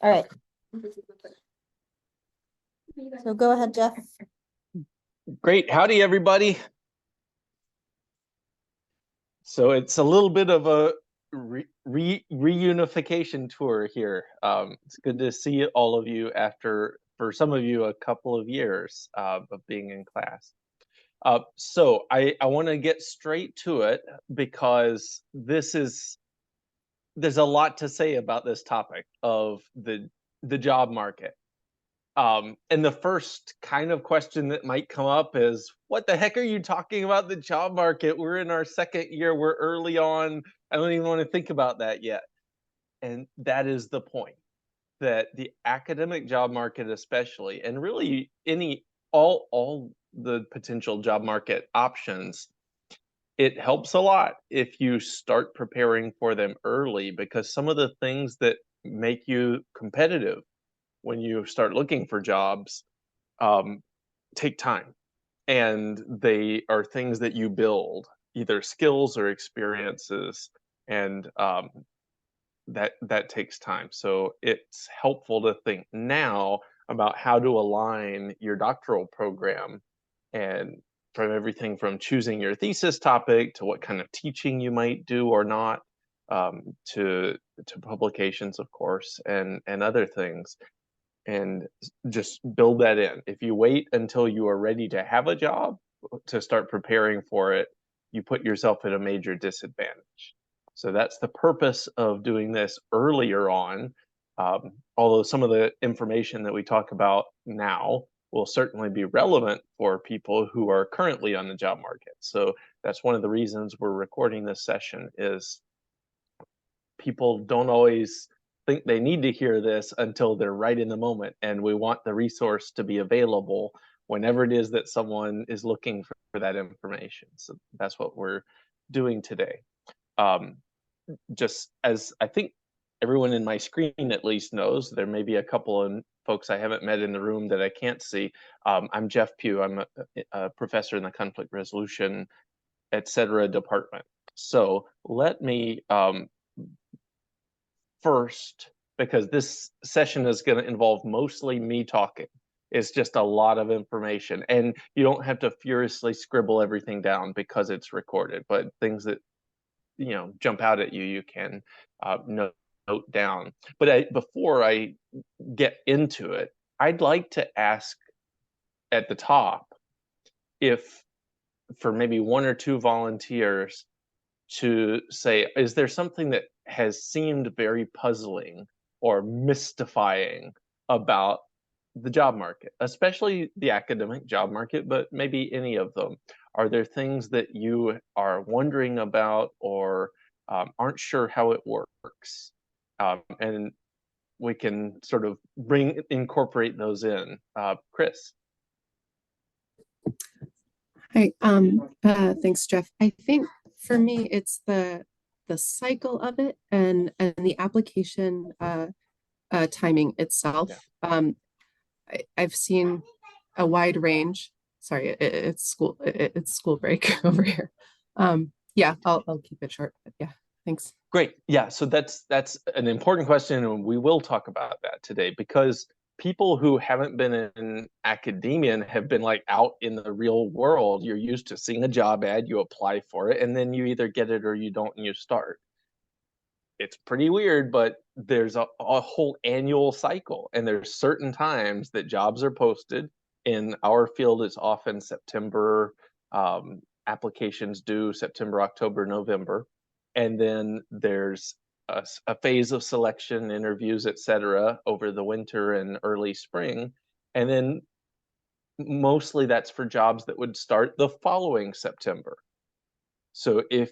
All right. So go ahead, Jeff. Great. Howdy, everybody. So it's a little bit of a reunification tour here. It's good to see all of you after, for some of you, a couple of years of being in class. So I want to get straight to it because there's a lot to say about this topic of the job market. And the first kind of question that might come up is, what the heck are you talking about the job market? We're in our second year, we're early on. I don't even want to think about that yet. And that is the point, that the academic job market especially, and really all the potential job market options, it helps a lot if you start preparing for them early, because some of the things that make you competitive when you start looking for jobs take time, and they are things that you build, either skills or experiences, and that takes time. So it's helpful to think now about how to align your doctoral program, and from everything from choosing your thesis topic to what kind of teaching you might do or not, to publications, of course, and other things, and just build that in. If you wait until you are ready to have a job to start preparing for it, you put yourself at a major disadvantage. So that's the purpose of doing this earlier on. Although some of the information that we talk about now will certainly be relevant for people who are currently on the job market. So that's one of the reasons we're recording this session, is people don't always think they need to hear this until they're right in the moment, and we want the resource to be available whenever it is that someone is looking for that information. So that's what we're doing today. Just as I think everyone in my screen at least knows, there may be a couple of folks I haven't met in the room that I can't see. I'm Jeff Pugh. I'm a professor in the conflict resolution, etc. department. So let me first, because this session is going to involve mostly me talking. It's just a lot of information, and you don't have to furiously scribble everything down because it's recorded, but things that jump out at you, you can note down. But before I get into it, I'd like to ask at the top if, for maybe one or two volunteers, to say, is there something that has seemed very puzzling or mystifying about the job market, especially the academic job market, but maybe any of them? Are there things that you are wondering about, or aren't sure how it works? And we can sort of incorporate those in. Chris. Hi, thanks, Jeff. I think for me, it's the cycle of it and the application timing itself. Yeah. I've seen a wide range. Sorry, it's school break over here. Yeah, I'll keep it short, but yeah, thanks. Great. Yeah, so that's an important question, and we will talk about that today, because people who haven't been in academia and have been like out in the real world, you're used to seeing a job ad, you apply for it, and then you either get it or you don't, and you start. It's pretty weird, but there's a whole annual cycle, and there's certain times that jobs are posted. In our field, it's often September. Applications due September, October, November. And then there's a phase of selection, interviews, etc., over the winter and early spring. And then mostly that's for jobs that would start the following September. So if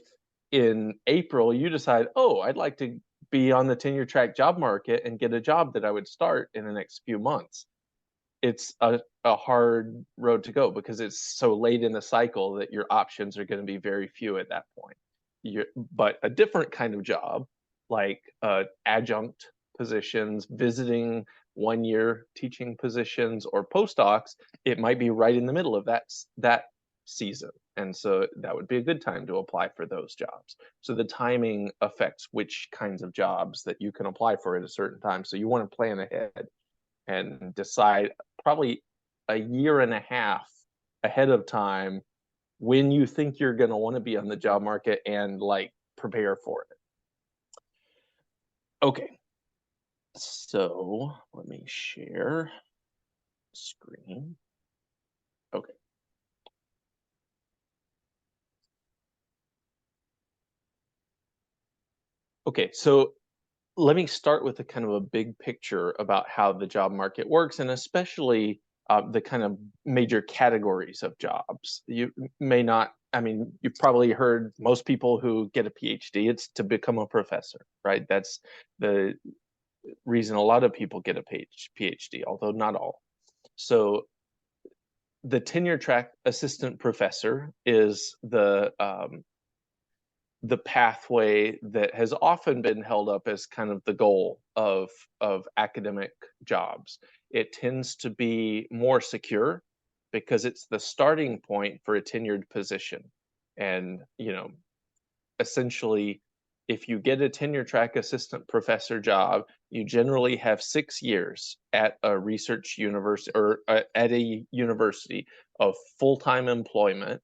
in April you decide, oh, I'd like to be on the tenure track job market and get a job that I would start in the next few months, it's a hard road to go, because it's so late in the cycle that your options are going to be very few at that point. But a different kind of job, like adjunct positions, visiting one-year teaching positions, or postdocs, it might be right in the middle of that season. And so that would be a good time to apply for those jobs. So the timing affects which kinds of jobs that you can apply for at a certain time. So you want to plan ahead and decide probably a year and a half ahead of time when you think you're going to want to be on the job market and like prepare for it. Okay, so let me share screen. Okay. Okay, so let me start with a kind of a big picture about how the job market works, and especially the kind of major categories of jobs. You may not, I mean, you've probably heard most people who get a PhD, it's to become a professor, right? That's the reason a lot of people get a PhD, although not all. So the tenure track assistant professor is the pathway that has often been held up as kind of the goal of academic jobs. It tends to be more secure because it's the starting point for a tenured position. And, you know, essentially, if you get a tenure track assistant professor job, you generally have 6 years at a research university or at a university of full-time employment.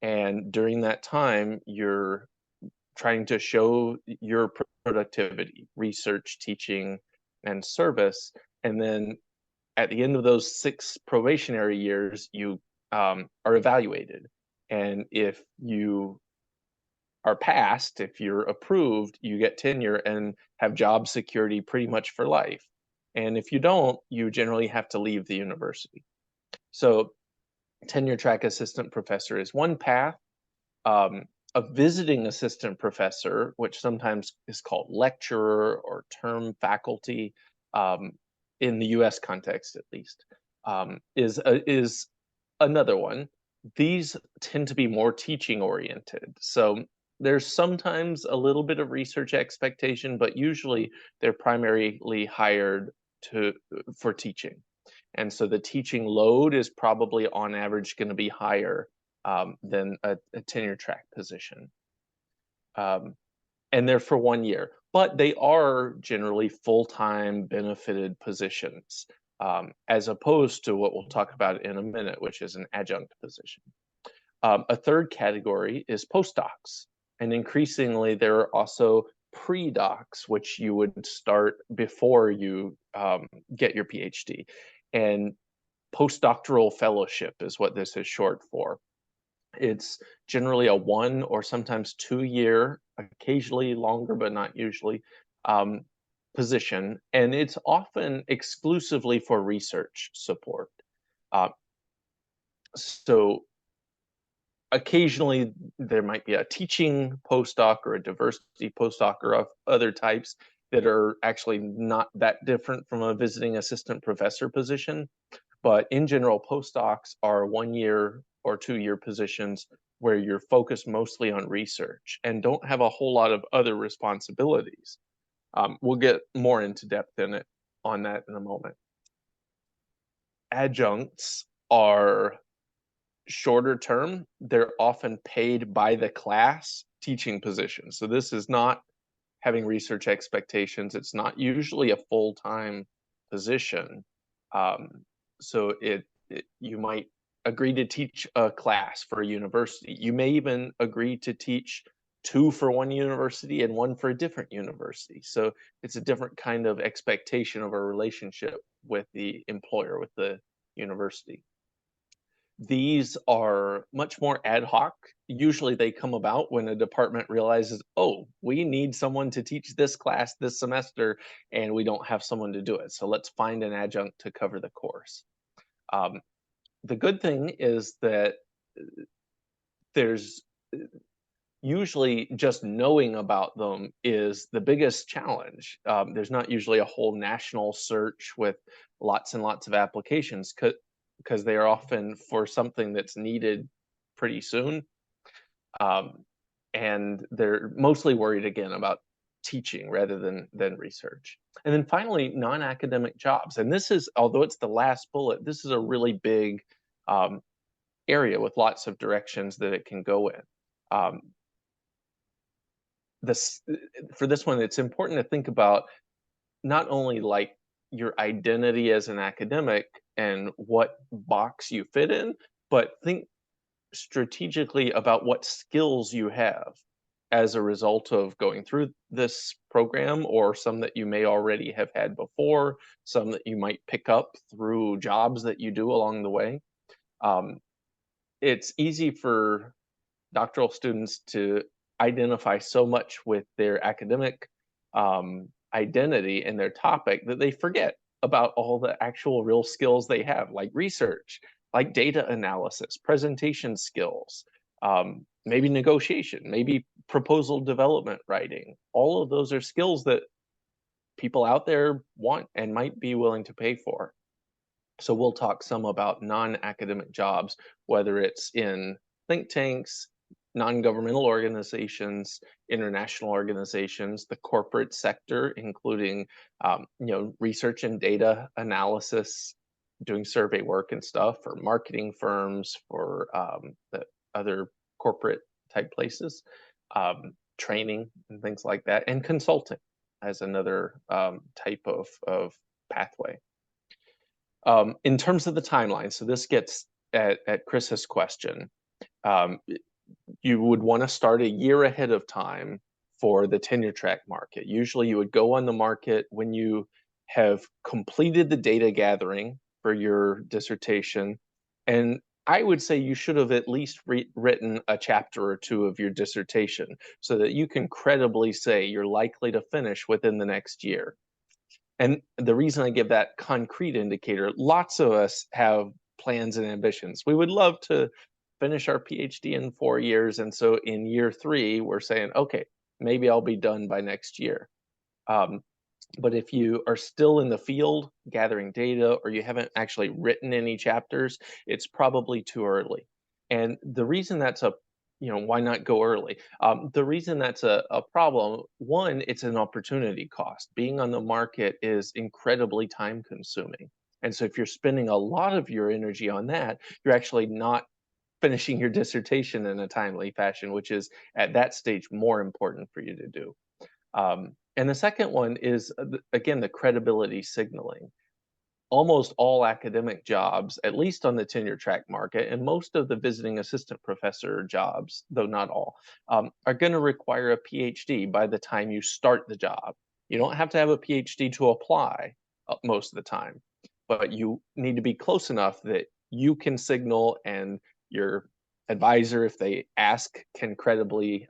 And during that time, you're trying to show your productivity, research, teaching, and service. And then at the end of those 6 probationary years, you are evaluated. And if you are passed, if you're approved, you get tenure and have job security pretty much for life. And if you don't, you generally have to leave the university. So tenure track assistant professor is one path. A visiting assistant professor, which sometimes is called lecturer or term faculty, in the US context at least, is another one. These tend to be more teaching oriented. So there's sometimes a little bit of research expectation, but usually they're primarily hired for teaching. And so the teaching load is probably on average going to be higher than a tenure track position. And they're for 1 year, but they are generally full-time benefited positions, as opposed to what we'll talk about in a minute, which is an adjunct position. A third category is postdocs, and increasingly there are also pre-docs, which you would start before you get your PhD. And postdoctoral fellowship is what this is short for. It's generally a 1 or sometimes 2 year, occasionally longer, but not usually, position. And it's often exclusively for research support. So occasionally there might be a teaching postdoc or a diversity postdoc or of other types that are actually not that different from a visiting assistant professor position. But in general, postdocs are 1 year or 2 year positions where you're focused mostly on research and don't have a whole lot of other responsibilities. We'll get more into depth in it on that in a moment. Adjuncts are shorter term. They're often paid by the class teaching positions. So this is not having research expectations. It's not usually a full-time position. So you might agree to teach a class for a university. You may even agree to teach 2 for one university and 1 for a different university. So it's a different kind of expectation of a relationship with the employer, with the university. These are much more ad hoc. Usually they come about when a department realizes, oh, we need someone to teach this class this semester and we don't have someone to do it. So let's find an adjunct to cover the course. The good thing is that there's usually just knowing about them is the biggest challenge. There's not usually a whole national search with lots and lots of applications because they are often for something that's needed pretty soon. And they're mostly worried again about teaching rather than research. And then finally, non-academic jobs. And this is, although it's the last bullet, this is a really big area with lots of directions that it can go in. For this one, it's important to think about not only like your identity as an academic and what box you fit in, but think strategically about what skills you have as a result of going through this program, or some that you may already have had before, some that you might pick up through jobs that you do along the way. It's easy for doctoral students to identify so much with their academic identity and their topic that they forget about all the actual real skills they have, like research, like data analysis, presentation skills, maybe negotiation, maybe proposal development writing. All of those are skills that people out there want and might be willing to pay for. So we'll talk some about non-academic jobs, whether it's in think tanks, non-governmental organizations, international organizations, the corporate sector, including research and data analysis, doing survey work and stuff, for marketing firms, for the other corporate type places, training and things like that, and consulting as another type of pathway. In terms of the timeline, so this gets at Chris's question, you would want to start a year ahead of time for the tenure track market. Usually you would go on the market when you have completed the data gathering for your dissertation. And I would say you should have at least written a chapter or two of your dissertation so that you can credibly say you're likely to finish within the next year. And the reason I give that concrete indicator, lots of us have plans and ambitions. We would love to finish our PhD in 4 years. And so in year 3, we're saying, okay, maybe I'll be done by next year. But if you are still in the field gathering data, or you haven't actually written any chapters, it's probably too early. And the reason that's why not go early? The reason that's a problem, one, it's an opportunity cost. Being on the market is incredibly time consuming. And so if you're spending a lot of your energy on that, you're actually not finishing your dissertation in a timely fashion, which is at that stage more important for you to do. And the second one is, again, the credibility signaling. Almost all academic jobs, at least on the tenure track market, and most of the visiting assistant professor jobs, though not all, are going to require a PhD by the time you start the job. You don't have to have a PhD to apply most of the time, but you need to be close enough that you can signal, and your advisor, if they ask, can credibly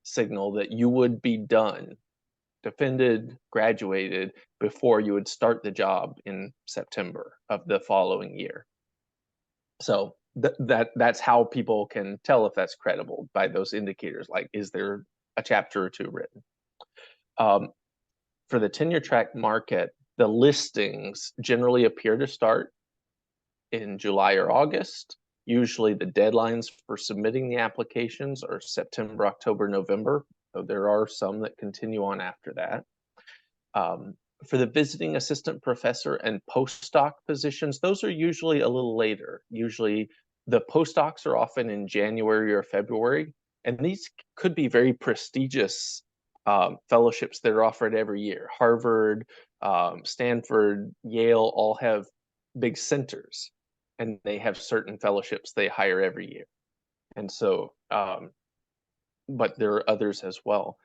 signal that you would be done, defended, graduated before you would start the job in September of the following year. So that's how people can tell if that's credible, by those indicators, like, is there a chapter or two written? For the tenure track market, the listings generally appear to start in July or August. Usually the deadlines for submitting the applications are September, October, November. So there are some that continue on after that. For the visiting assistant professor and postdoc positions, those are usually a little later. Usually the postdocs are often in January or February, and these could be very prestigious fellowships that are offered every year. Harvard, Stanford, Yale all have big centers, and they have certain fellowships they hire every year. And so, but there are others as well.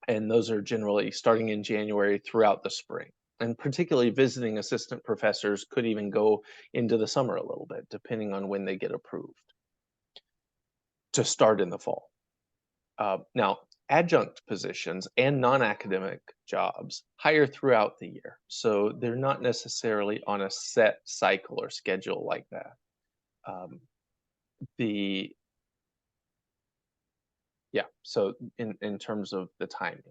And those are generally starting in January throughout the spring. And particularly visiting assistant professors could even go into the summer a little bit, depending on when they get approved to start in the fall. Now, adjunct positions and non-academic jobs hire throughout the year. So they're not necessarily on a set cycle or schedule like that. So in terms of the timing.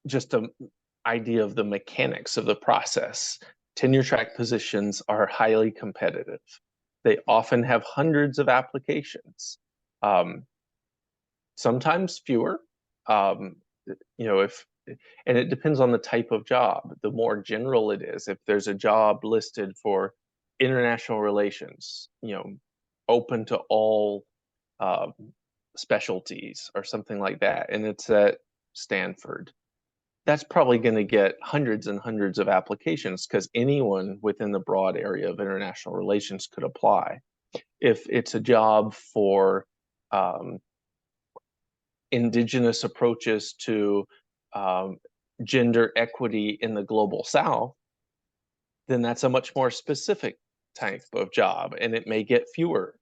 Just an idea of the mechanics of the process. Tenure track positions are highly competitive. They often have hundreds of applications, sometimes fewer. If and it depends on the type of job. The more general it is, if there's a job listed for international relations, open to all specialties or something like that, and it's at Stanford, that's probably going to get hundreds and hundreds of applications because anyone within the broad area of international relations could apply. If it's a job for indigenous approaches to gender equity in the global South, then that's a much more specific type of job, and it may get fewer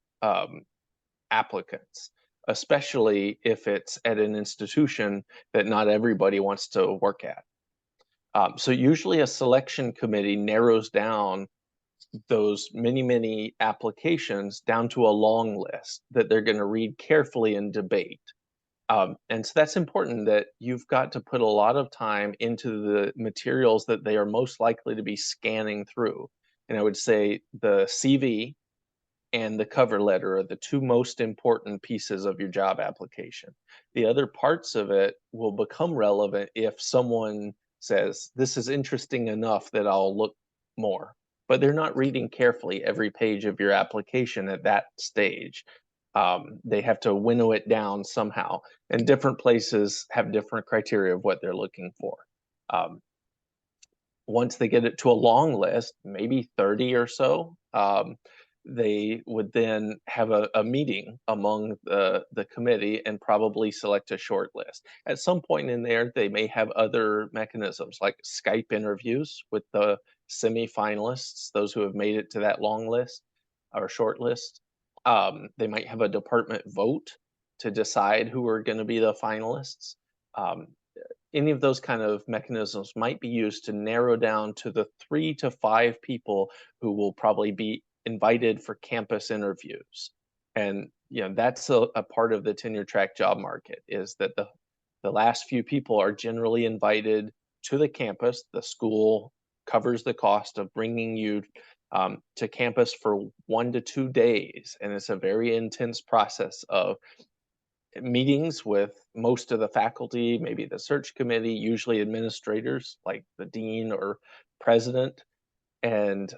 applicants, especially if it's at an institution that not everybody wants to work at. So usually a selection committee narrows down those many, many applications down to a long list that they're going to read carefully and debate. And so that's important, that you've got to put a lot of time into the materials that they are most likely to be scanning through. And I would say the CV and the cover letter are the two most important pieces of your job application. The other parts of it will become relevant if someone says, this is interesting enough that I'll look more. But they're not reading carefully every page of your application at that stage. They have to winnow it down somehow, and different places have different criteria of what they're looking for. Once they get it to a long list, maybe 30 or so, they would then have a meeting among the committee and probably select a short list. At some point in there, they may have other mechanisms like Skype interviews with the semi-finalists, those who have made it to that long list or short list. They might have a department vote to decide who are going to be the finalists. Any of those kind of mechanisms might be used to narrow down to the 3 to 5 people who will probably be invited for campus interviews. And that's a part of the tenure track job market, is that the last few people are generally invited to the campus. The school covers the cost of bringing you to campus for 1 to 2 days, and it's a very intense process of meetings with most of the faculty, maybe the search committee, usually administrators like the dean or president. And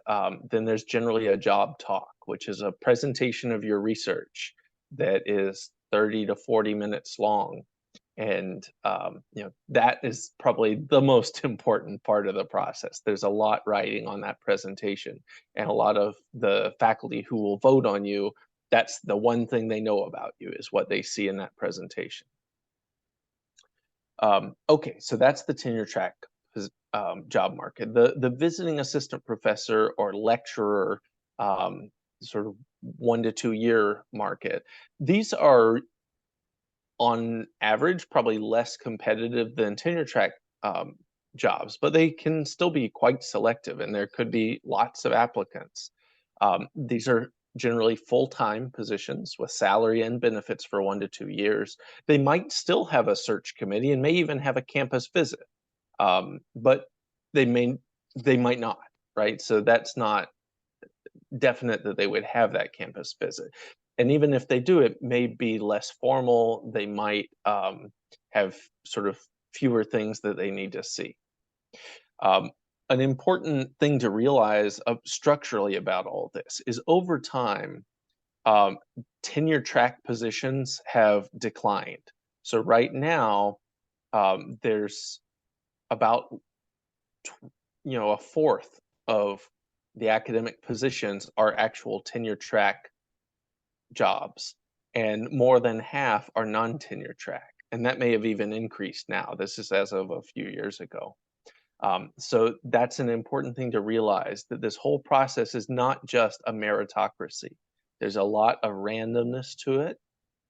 then there's generally a job talk, which is a presentation of your research that is 30 to 40 minutes long. And that is probably the most important part of the process. There's a lot riding on that presentation, and a lot of the faculty who will vote on you, that's the one thing they know about you, is what they see in that presentation. Okay, so that's the tenure track job market. The visiting assistant professor or lecturer sort of 1 to 2 year market, these are on average probably less competitive than tenure track jobs, but they can still be quite selective, and there could be lots of applicants. These are generally full-time positions with salary and benefits for 1 to 2 years. They might still have a search committee and may even have a campus visit, but they might not, right? So that's not definite that they would have that campus visit. And even if they do, it may be less formal. They might have sort of fewer things that they need to see. An important thing to realize structurally about all this is, over time, tenure track positions have declined. So right now, there's about a fourth of the academic positions are actual tenure track jobs, and more than half are non-tenure track. And that may have even increased now. This is as of a few years ago. So that's an important thing to realize, that this whole process is not just a meritocracy. There's a lot of randomness to it.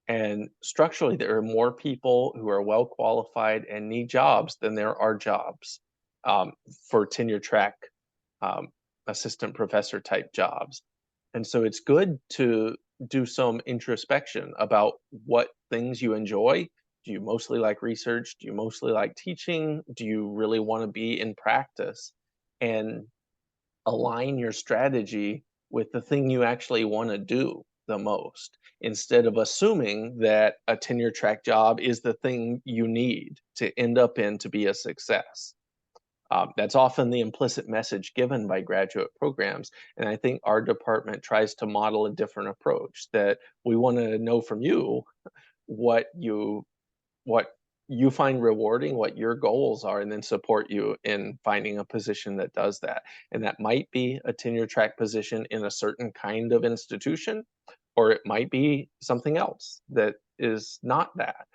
And structurally, there are more people who are well qualified and need jobs than there are jobs for tenure track assistant professor type jobs. And so it's good to do some introspection about what things you enjoy. Do you mostly like research? Do you mostly like teaching? Do you really want to be in practice? And align your strategy with the thing you actually want to do. the most, instead of assuming that a tenure track job is the thing you need to end up in to be a success. That's often the implicit message given by graduate programs. And I think our department tries to model a different approach, that we want to know from you what you find rewarding, what your goals are, and then support you in finding a position that does that. And that might be a tenure track position in a certain kind of institution, or it might be something else that is not that,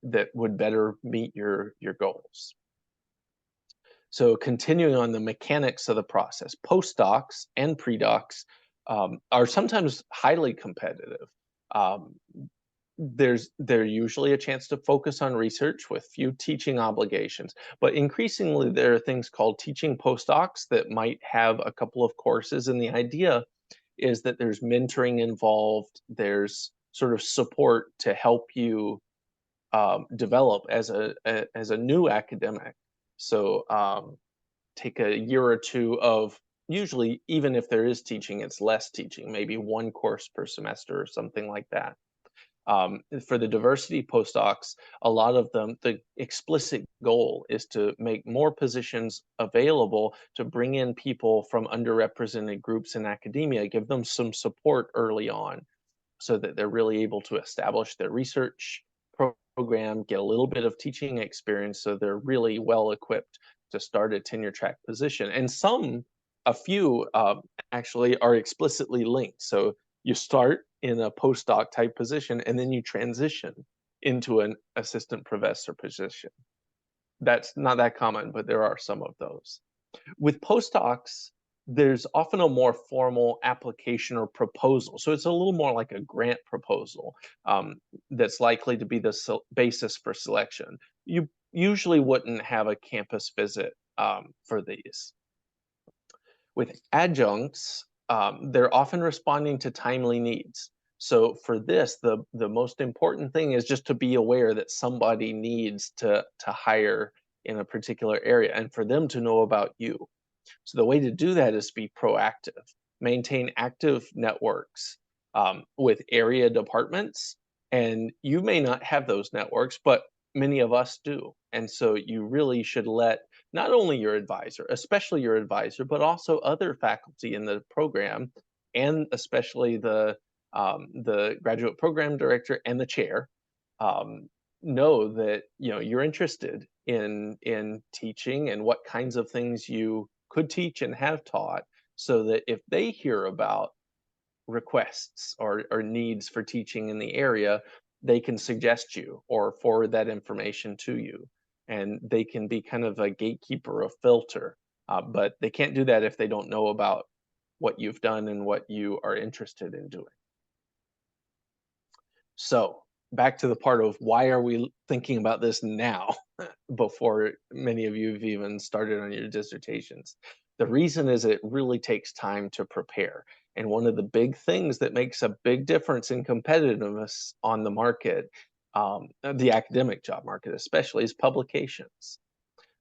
that would better meet your goals. So continuing on the mechanics of the process, postdocs and pre-docs are sometimes highly competitive. There's usually a chance to focus on research with few teaching obligations, but increasingly there are things called teaching postdocs that might have a couple of courses, and the idea is that there's mentoring involved, there's sort of support to help you develop as a new academic. So take a year or two of, usually even if there is teaching, it's less teaching, maybe one course per semester or something like that. For the diversity postdocs, a lot of them, the explicit goal is to make more positions available to bring in people from underrepresented groups in academia, give them some support early on so that they're really able to establish their research program, get a little bit of teaching experience, so they're really well equipped to start a tenure track position. And a few actually are explicitly linked. So you start in a postdoc type position and then you transition into an assistant professor position. That's not that common, but there are some of those. With postdocs, there's often a more formal application or proposal. So it's a little more like a grant proposal that's likely to be the basis for selection. You usually wouldn't have a campus visit for these. With adjuncts, they're often responding to timely needs. So for this, the most important thing is just to be aware that somebody needs to hire in a particular area and for them to know about you. So the way to do that is to be proactive, maintain active networks with area departments. And you may not have those networks, but many of us do. And so you really should let not only your advisor, especially your advisor, but also other faculty in the program, and especially the graduate program director and the chair, know that you're interested in teaching and what kinds of things you could teach and have taught, so that if they hear about requests or needs for teaching in the area, they can suggest you or forward that information to you. And they can be kind of a gatekeeper, a filter, but they can't do that if they don't know about what you've done and what you are interested in doing. So back to the part of why are we thinking about this now before many of you have even started on your dissertations. The reason is it really takes time to prepare. And one of the big things that makes a big difference in competitiveness on the market, the academic job market especially, is publications.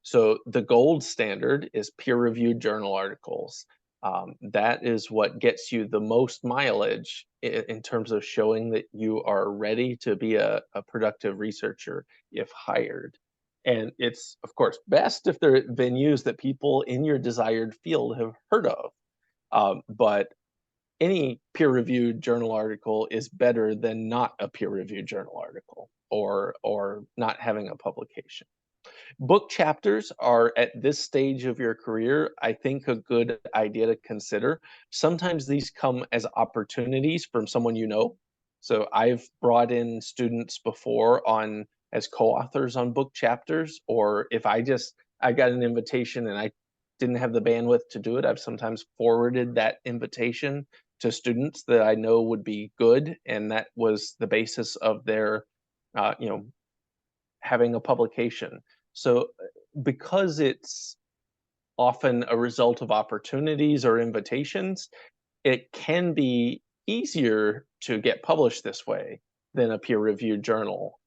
So the gold standard is peer-reviewed journal articles. That is what gets you the most mileage in terms of showing that you are ready to be a productive researcher if hired. And it's, of course, best if they're venues that people in your desired field have heard of. But any peer-reviewed journal article is better than not a peer-reviewed journal article or not having a publication. Book chapters are, at this stage of your career, I think, a good idea to consider. Sometimes these come as opportunities from someone you know. So I've brought in students before as co-authors on book chapters, or if I got an invitation and I didn't have the bandwidth to do it, I've sometimes forwarded that invitation to students that I know would be good, and that was the basis of their having a publication. So because it's often a result of opportunities or invitations, it can be easier to get published this way than a peer-reviewed journal.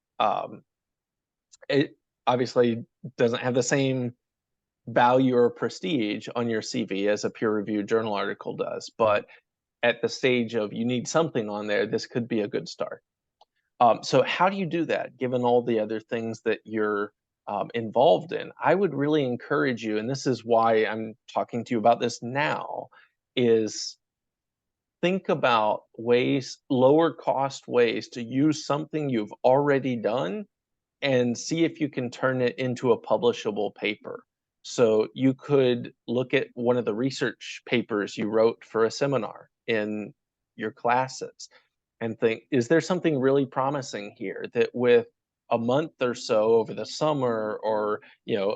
It obviously doesn't have the same value or prestige on your CV as a peer-reviewed journal article does, but at the stage of you need something on there, this could be a good start. So how do you do that, given all the other things that you're involved in? I would really encourage you, and this is why I'm talking to you about this now, is think about ways, lower cost ways to use something you've already done and see if you can turn it into a publishable paper. So you could look at one of the research papers you wrote for a seminar in your classes and think, is there something really promising here that with a month or so over the summer, or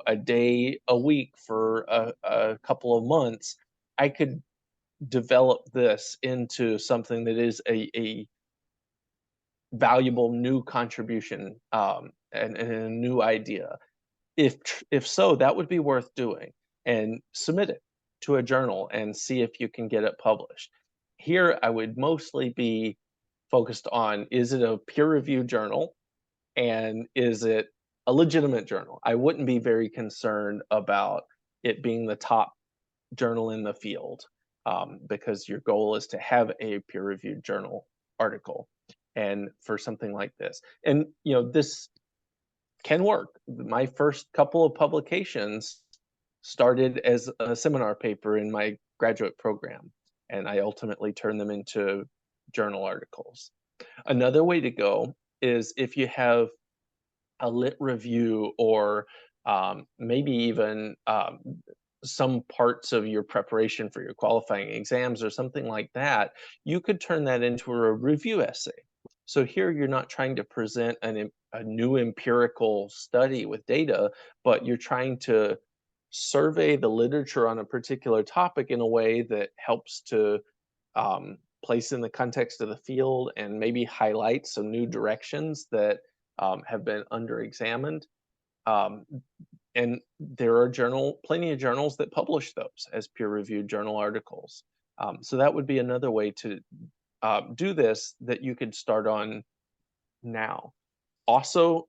a day a week for a couple of months, I could develop this into something that is a valuable new contribution, and a new idea. If so, that would be worth doing, and submit it to a journal and see if you can get it published. Here, I would mostly be focused on, is it a peer-reviewed journal, and is it a legitimate journal? I wouldn't be very concerned about it being the top journal in the field, because your goal is to have a peer-reviewed journal article. And for something like this, and this can work. My first couple of publications started as a seminar paper in my graduate program, and I ultimately turned them into journal articles. Another way to go is if you have a lit review, or maybe even some parts of your preparation for your qualifying exams or something like that, you could turn that into a review essay. So here you're not trying to present a new empirical study with data, but you're trying to survey the literature on a particular topic in a way that helps to place in the context of the field and maybe highlight some new directions that have been under-examined. And there are plenty of journals that publish those as peer-reviewed journal articles. So that would be another way to do this that you could start on now. Also,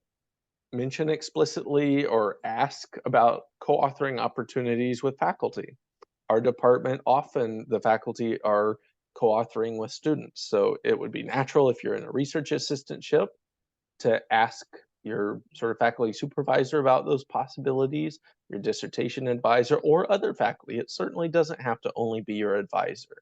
mention explicitly or ask about co-authoring opportunities with faculty. Our department, often the faculty are co-authoring with students. So it would be natural, if you're in a research assistantship, to ask your sort of faculty supervisor about those possibilities, your dissertation advisor, or other faculty. It certainly doesn't have to only be your advisor.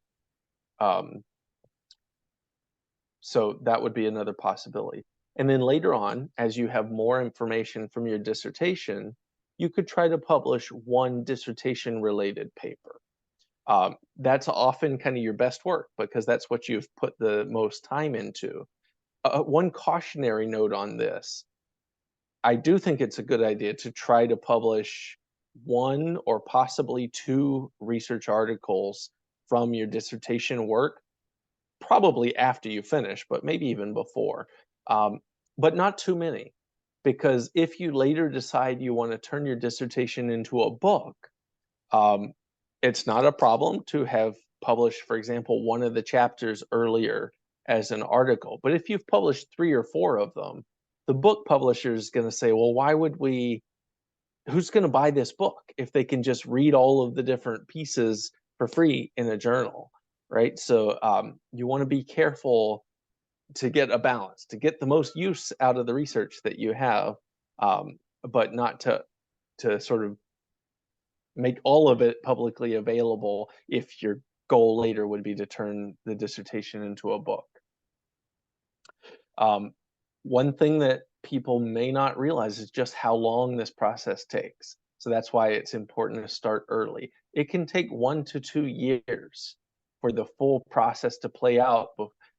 So that would be another possibility. And then later on, as you have more information from your dissertation, you could try to publish one dissertation-related paper. That's often kind of your best work, because that's what you've put the most time into. One cautionary note on this: I do think it's a good idea to try to publish one or possibly two research articles from your dissertation work, probably after you finish, but maybe even before, but not too many. Because if you later decide you want to turn your dissertation into a book, it's not a problem to have published, for example, one of the chapters earlier as an article. But if you've published 3 or 4 of them, the book publisher is going to say, well, who's going to buy this book if they can just read all of the different pieces for free in a journal, right? So you want to be careful to get a balance, to get the most use out of the research that you have, but not to sort of make all of it publicly available if your goal later would be to turn the dissertation into a book. One thing that people may not realize is just how long this process takes. So that's why it's important to start early. It can take 1 to 2 years for the full process to play out.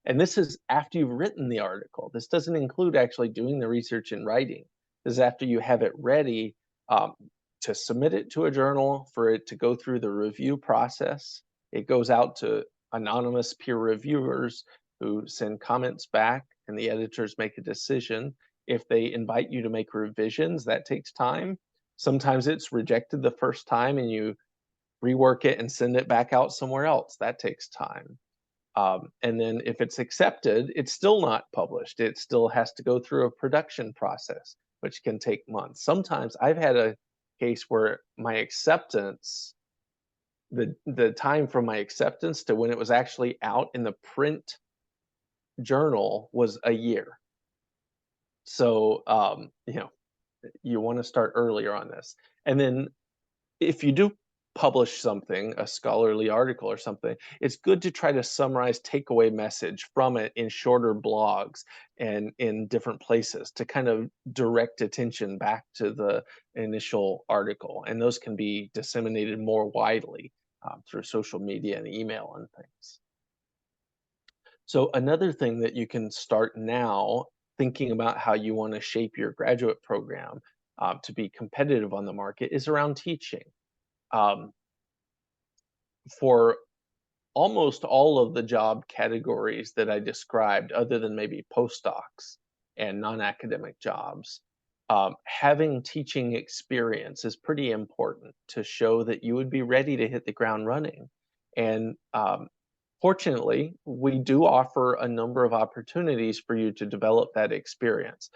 And this is after you've written the article. This doesn't include actually doing the research and writing. This is after you have it ready to submit it to a journal, for it to go through the review process. It goes out to anonymous peer reviewers who send comments back, and the editors make a decision. If they invite you to make revisions, that takes time. Sometimes it's rejected the first time and you rework it and send it back out somewhere else. That takes time. And then if it's accepted, it's still not published. It still has to go through a production process, which can take months. Sometimes I've had a case where my acceptance the time from my acceptance to when it was actually out in the print journal was a year. So you want to start earlier on this. And then if you do publish something, a scholarly article or something, it's good to try to summarize takeaway message from it in shorter blogs and in different places to kind of direct attention back to the initial article. And those can be disseminated more widely through social media and email and things. So another thing that you can start now thinking about how you want to shape your graduate program to be competitive on the market is around teaching. For almost all of the job categories that I described, other than maybe postdocs and non-academic jobs, having teaching experience is pretty important to show that you would be ready to hit the ground running. And fortunately, we do offer a number of opportunities for you to develop that experience.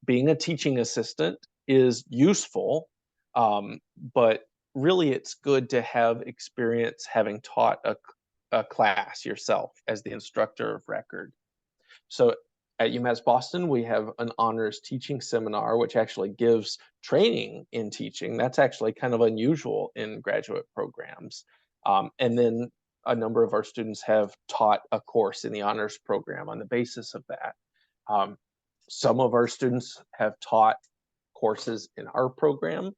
Being a teaching assistant is useful, but really it's good to have experience having taught a class yourself as the instructor of record. So at UMass Boston, we have an honors teaching seminar, which actually gives training in teaching. That's actually kind of unusual in graduate programs. And then a number of our students have taught a course in the honors program on the basis of that. Some of our students have taught courses in our program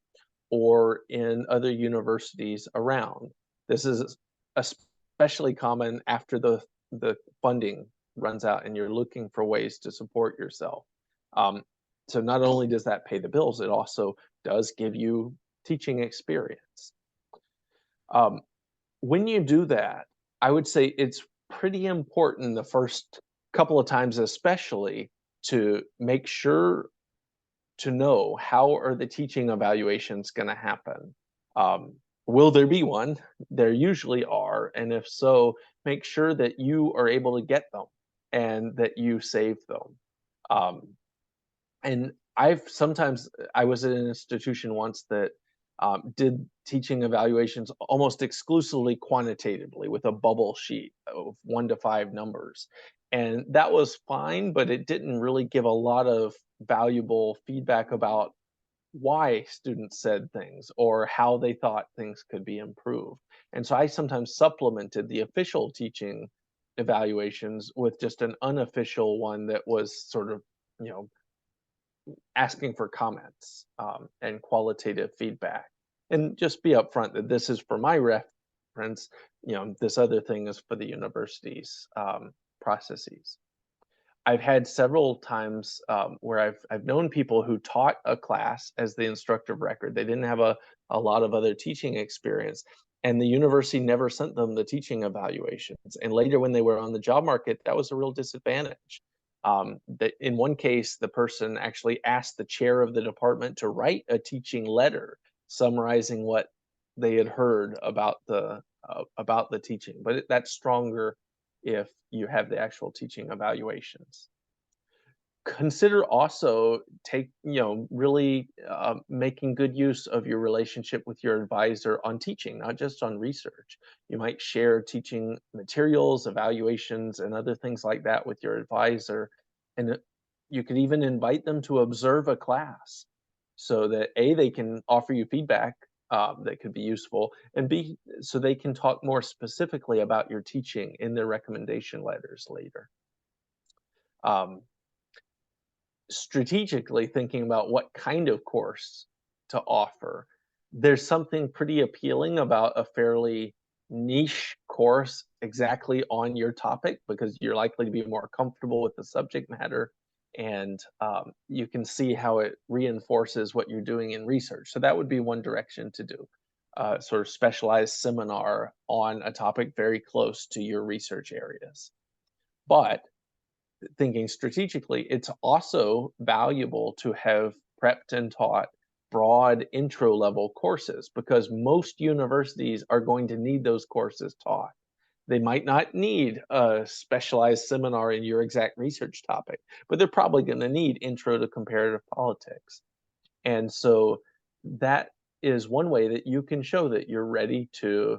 or in other universities around. This is especially common after the funding runs out and you're looking for ways to support yourself. So not only does that pay the bills, it also does give you teaching experience. When you do that, I would say it's pretty important the first couple of times especially to make sure to know how are the teaching evaluations going to happen. Will there be one? There usually are, and if so, make sure that you are able to get them and that you save them. And I was at an institution once that did teaching evaluations almost exclusively quantitatively with a bubble sheet of 1 to 5 numbers. And that was fine, but it didn't really give a lot of valuable feedback about why students said things or how they thought things could be improved. And so I sometimes supplemented the official teaching evaluations with just an unofficial one that was sort of, asking for comments and qualitative feedback. And just be upfront that this is for my reference, this other thing is for the university's processes. I've had several times where I've known people who taught a class as the instructor of record. They didn't have a lot of other teaching experience, and the university never sent them the teaching evaluations. And later when they were on the job market, that was a real disadvantage. In one case, the person actually asked the chair of the department to write a teaching letter summarizing what they had heard about the teaching. But that's stronger if you have the actual teaching evaluations. Consider also really making good use of your relationship with your advisor on teaching, not just on research. You might share teaching materials, evaluations, and other things like that with your advisor. And you could even invite them to observe a class so that A, they can offer you feedback that could be useful, and B, so they can talk more specifically about your teaching in their recommendation letters later. Strategically thinking about what kind of course to offer. There's something pretty appealing about a fairly niche course exactly on your topic because you're likely to be more comfortable with the subject matter, and you can see how it reinforces what you're doing in research. So that would be one direction to do. Sort of specialized seminar on a topic very close to your research areas. But thinking strategically, it's also valuable to have prepped and taught broad intro level courses because most universities are going to need those courses taught. They might not need a specialized seminar in your exact research topic, but they're probably going to need intro to comparative politics. And so that is one way that you can show that you're ready to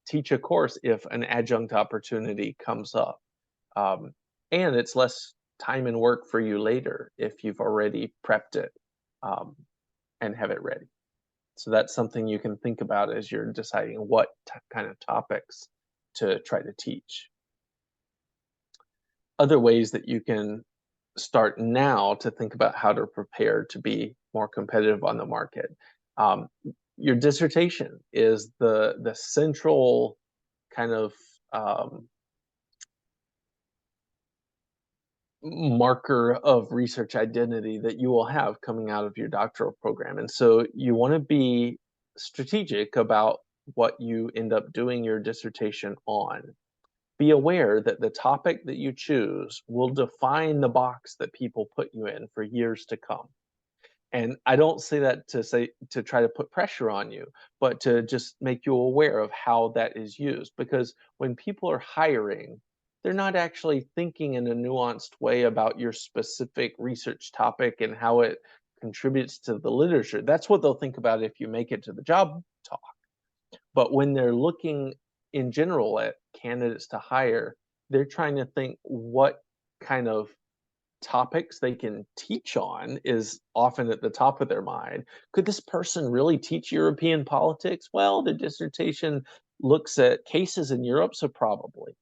Teach a course if an adjunct opportunity comes up. And it's less time and work for you later if you've already prepped it and have it ready. So that's something you can think about as you're deciding what kind of topics to try to teach. Other ways that you can start now to think about how to prepare to be more competitive on the market. Your dissertation is the central kind of marker of research identity that you will have coming out of your doctoral program. And so you want to be strategic about what you end up doing your dissertation on. Be aware that the topic that you choose will define the box that people put you in for years to come. And I don't say that to try to put pressure on you, but to just make you aware of how that is used. Because when people are hiring, they're not actually thinking in a nuanced way about your specific research topic and how it contributes to the literature. That's what they'll think about if you make it to the job talk. But when they're looking in general at candidates to hire, they're trying to think what kind of topics they can teach on is often at the top of their mind. Could this person really teach European politics? Well, the dissertation looks at cases in Europe, so probably.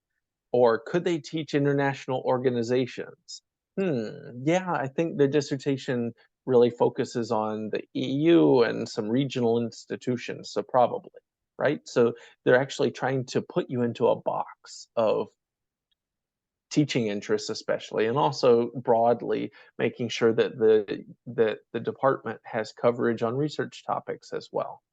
Or could they teach international organizations? Yeah, I think the dissertation really focuses on the EU and some regional institutions, so probably, right? So they're actually trying to put you into a box of teaching interests, especially, and also broadly making sure that the department has coverage on research topics as well.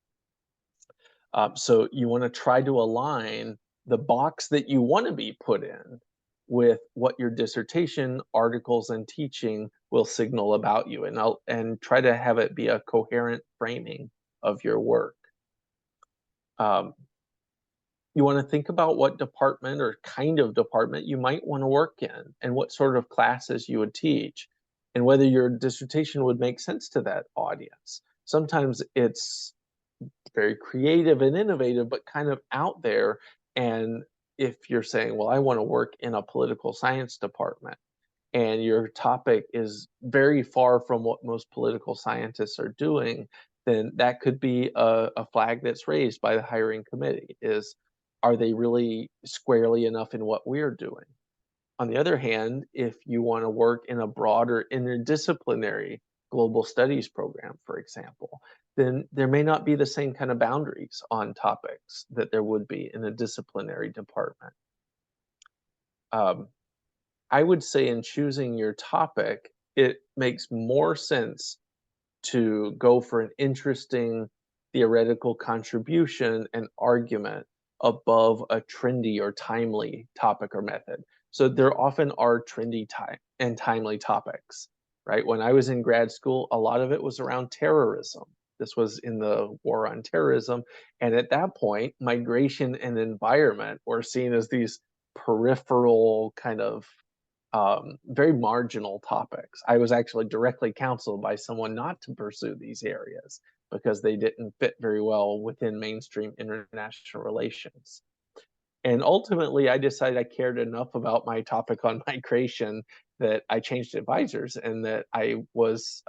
So you want to try to align the box that you want to be put in with what your dissertation, articles, and teaching will signal about you, and try to have it be a coherent framing of your work. You want to think about what department or kind of department you might want to work in and what sort of classes you would teach and whether your dissertation would make sense to that audience. Sometimes it's very creative and innovative, but kind of out there. And if you're saying, well, I want to work in a political science department, and your topic is very far from what most political scientists are doing, then that could be a flag that's raised by the hiring committee is, are they really squarely enough in what we're doing? On the other hand, if you want to work in a broader interdisciplinary global studies program, for example, then there may not be the same kind of boundaries on topics that there would be in a disciplinary department. I would say in choosing your topic, it makes more sense to go for an interesting theoretical contribution and argument above a trendy or timely topic or method. So there often are trendy and timely topics, right? When I was in grad school, a lot of it was around terrorism. This was in the war on terrorism. And at that point, migration and environment were seen as these peripheral kind of very marginal topics. I was actually directly counseled by someone not to pursue these areas because they didn't fit very well within mainstream international relations. And ultimately, I decided I cared enough about my topic on migration that I changed advisors and that I was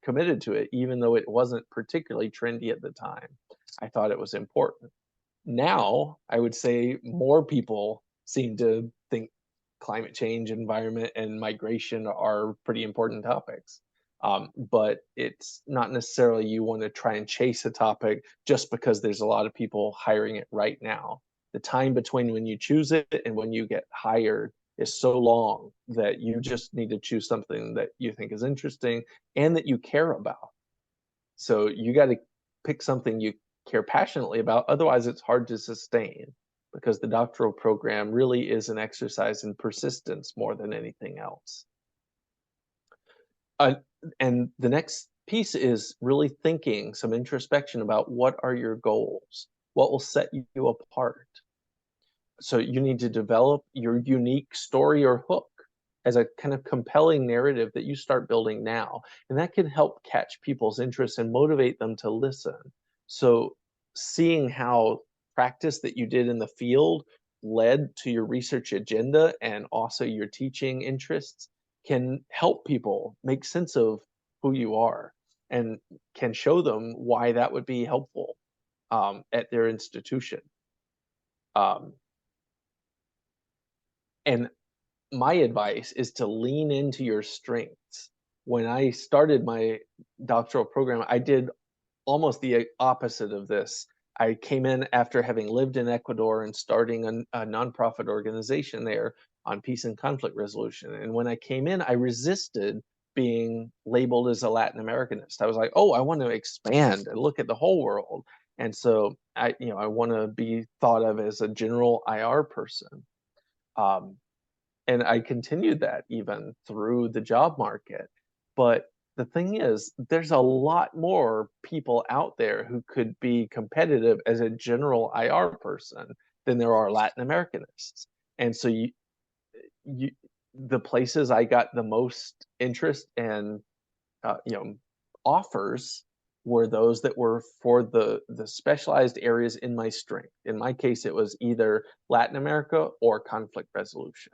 committed to it, even though it wasn't particularly trendy at the time. I thought it was important. Now, I would say more people seem to think climate change, environment, and migration are pretty important topics. But it's not necessarily you want to try and chase a topic just because there's a lot of people hiring it right now. The time between when you choose it and when you get hired is so long that you just need to choose something that you think is interesting and that you care about. So you got to pick something you care passionately about. Otherwise, it's hard to sustain because the doctoral program really is an exercise in persistence more than anything else. And the next piece is really thinking some introspection about what are your goals? What will set you apart? So you need to develop your unique story or hook as a kind of compelling narrative that you start building now. And that can help catch people's interest and motivate them to listen. So seeing how practice that you did in the field led to your research agenda and also your teaching interests can help people make sense of who you are and can show them why that would be helpful at their institution. And my advice is to lean into your strengths. When I started my doctoral program, I did almost the opposite of this. I came in after having lived in Ecuador and starting a nonprofit organization there on peace and conflict resolution. And when I came in, I resisted being labeled as a Latin Americanist. I was like, oh, I want to expand and look at the whole world. And so I want to be thought of as a general IR person. And I continued that even through the job market. But the thing is, there's a lot more people out there who could be competitive as a general IR person than there are Latin Americanists. And so the places I got the most interest and offers were those that were for the specialized areas in my strength. In my case, it was either Latin America or conflict resolution.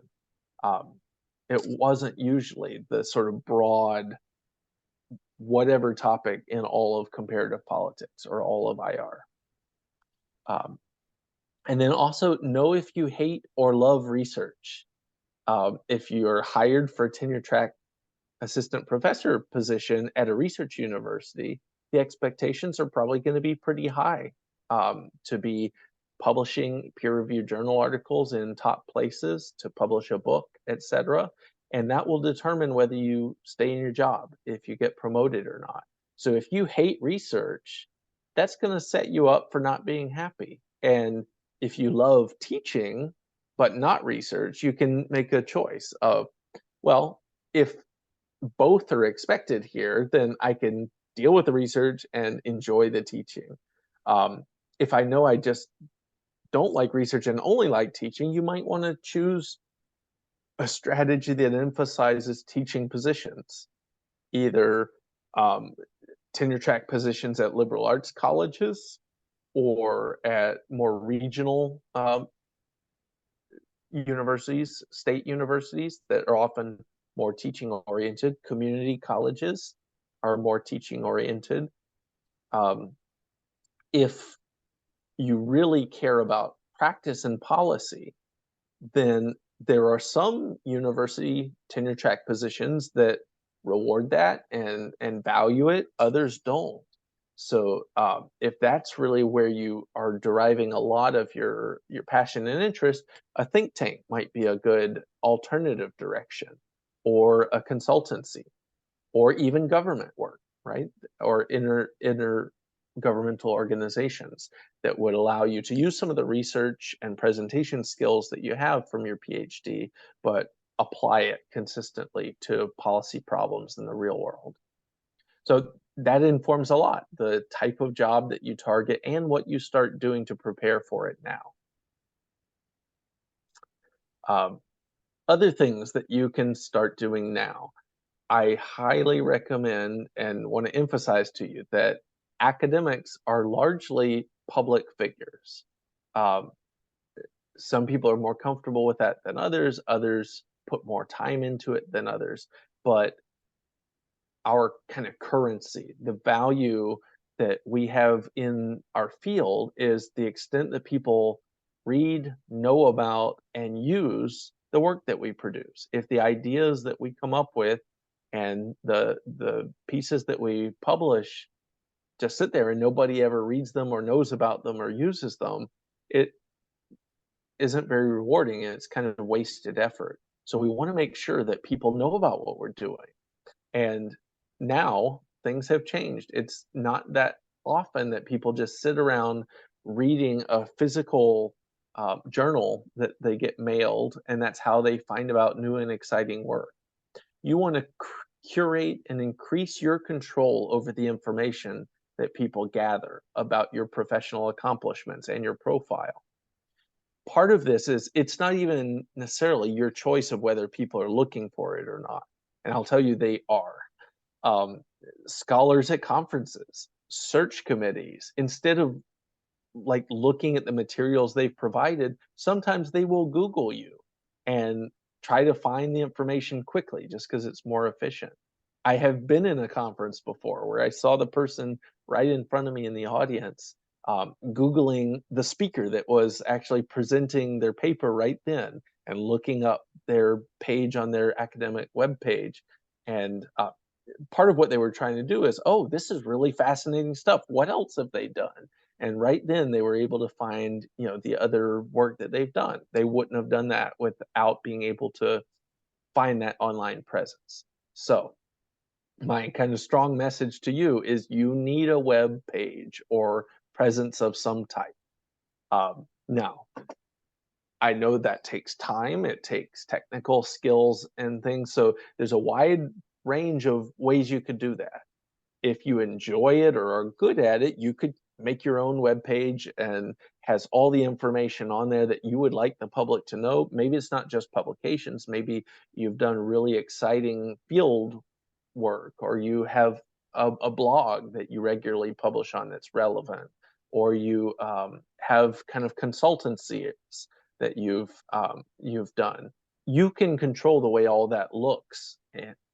It wasn't usually the sort of broad, whatever topic in all of comparative politics or all of IR. And then also know if you hate or love research. If you're hired for a tenure track assistant professor position at a research university, the expectations are probably going to be pretty high to be publishing peer-reviewed journal articles in top places, to publish a book, etc. And that will determine whether you stay in your job, if you get promoted or not. So if you hate research, that's going to set you up for not being happy. And if you love teaching, but not research, you can make a choice of, well, if both are expected here, then I can deal with the research and enjoy the teaching. If I know I just don't like research and only like teaching, you might want to choose a strategy that emphasizes teaching positions, either tenure track positions at liberal arts colleges or at more regional universities, state universities that are often more teaching oriented. Community colleges are more teaching oriented. If you really care about practice and policy, then there are some university tenure track positions that reward that and value it. Others don't. So if that's really where you are deriving a lot of your passion and interest, a think tank might be a good alternative direction, or a consultancy, or even government work, right? Or intergovernmental organizations that would allow you to use some of the research and presentation skills that you have from your PhD, but apply it consistently to policy problems in the real world. So that informs a lot, the type of job that you target and what you start doing to prepare for it now. Other things that you can start doing now. I highly recommend and want to emphasize to you that academics are largely public figures. Some people are more comfortable with that than others. Others put more time into it than others. But our kind of currency, the value that we have in our field, is the extent that people read, know about, and use the work that we produce. If the ideas that we come up with and the pieces that we publish just sit there and nobody ever reads them or knows about them or uses them, it isn't very rewarding and it's kind of wasted effort. So we want to make sure that people know about what we're doing. And now things have changed. It's not that often that people just sit around reading a physical journal that they get mailed, and that's how they find about new and exciting work. You want to curate and increase your control over the information that people gather about your professional accomplishments and your profile. Part of this is it's not even necessarily your choice of whether people are looking for it or not. And I'll tell you, they are. Scholars at conferences, search committees, instead of like looking at the materials they've provided, sometimes they will Google you and try to find the information quickly just because it's more efficient. I have been in a conference before where I saw the person right in front of me in the audience Googling the speaker that was actually presenting their paper right then and looking up their page on their academic web page. And part of what they were trying to do is, oh, this is really fascinating stuff. What else have they done? And right then they were able to find, the other work that they've done. They wouldn't have done that without being able to find that online presence. So my kind of strong message to you is you need a web page or presence of some type. Now, I know that takes time, it takes technical skills and things. So there's a wide range of ways you could do that. If you enjoy it or are good at it, you could make your own web page and has all the information on there that you would like the public to know. Maybe it's not just publications, maybe you've done really exciting field work, or you have a blog that you regularly publish on that's relevant, or you have kind of consultancies that you've done. You can control the way all that looks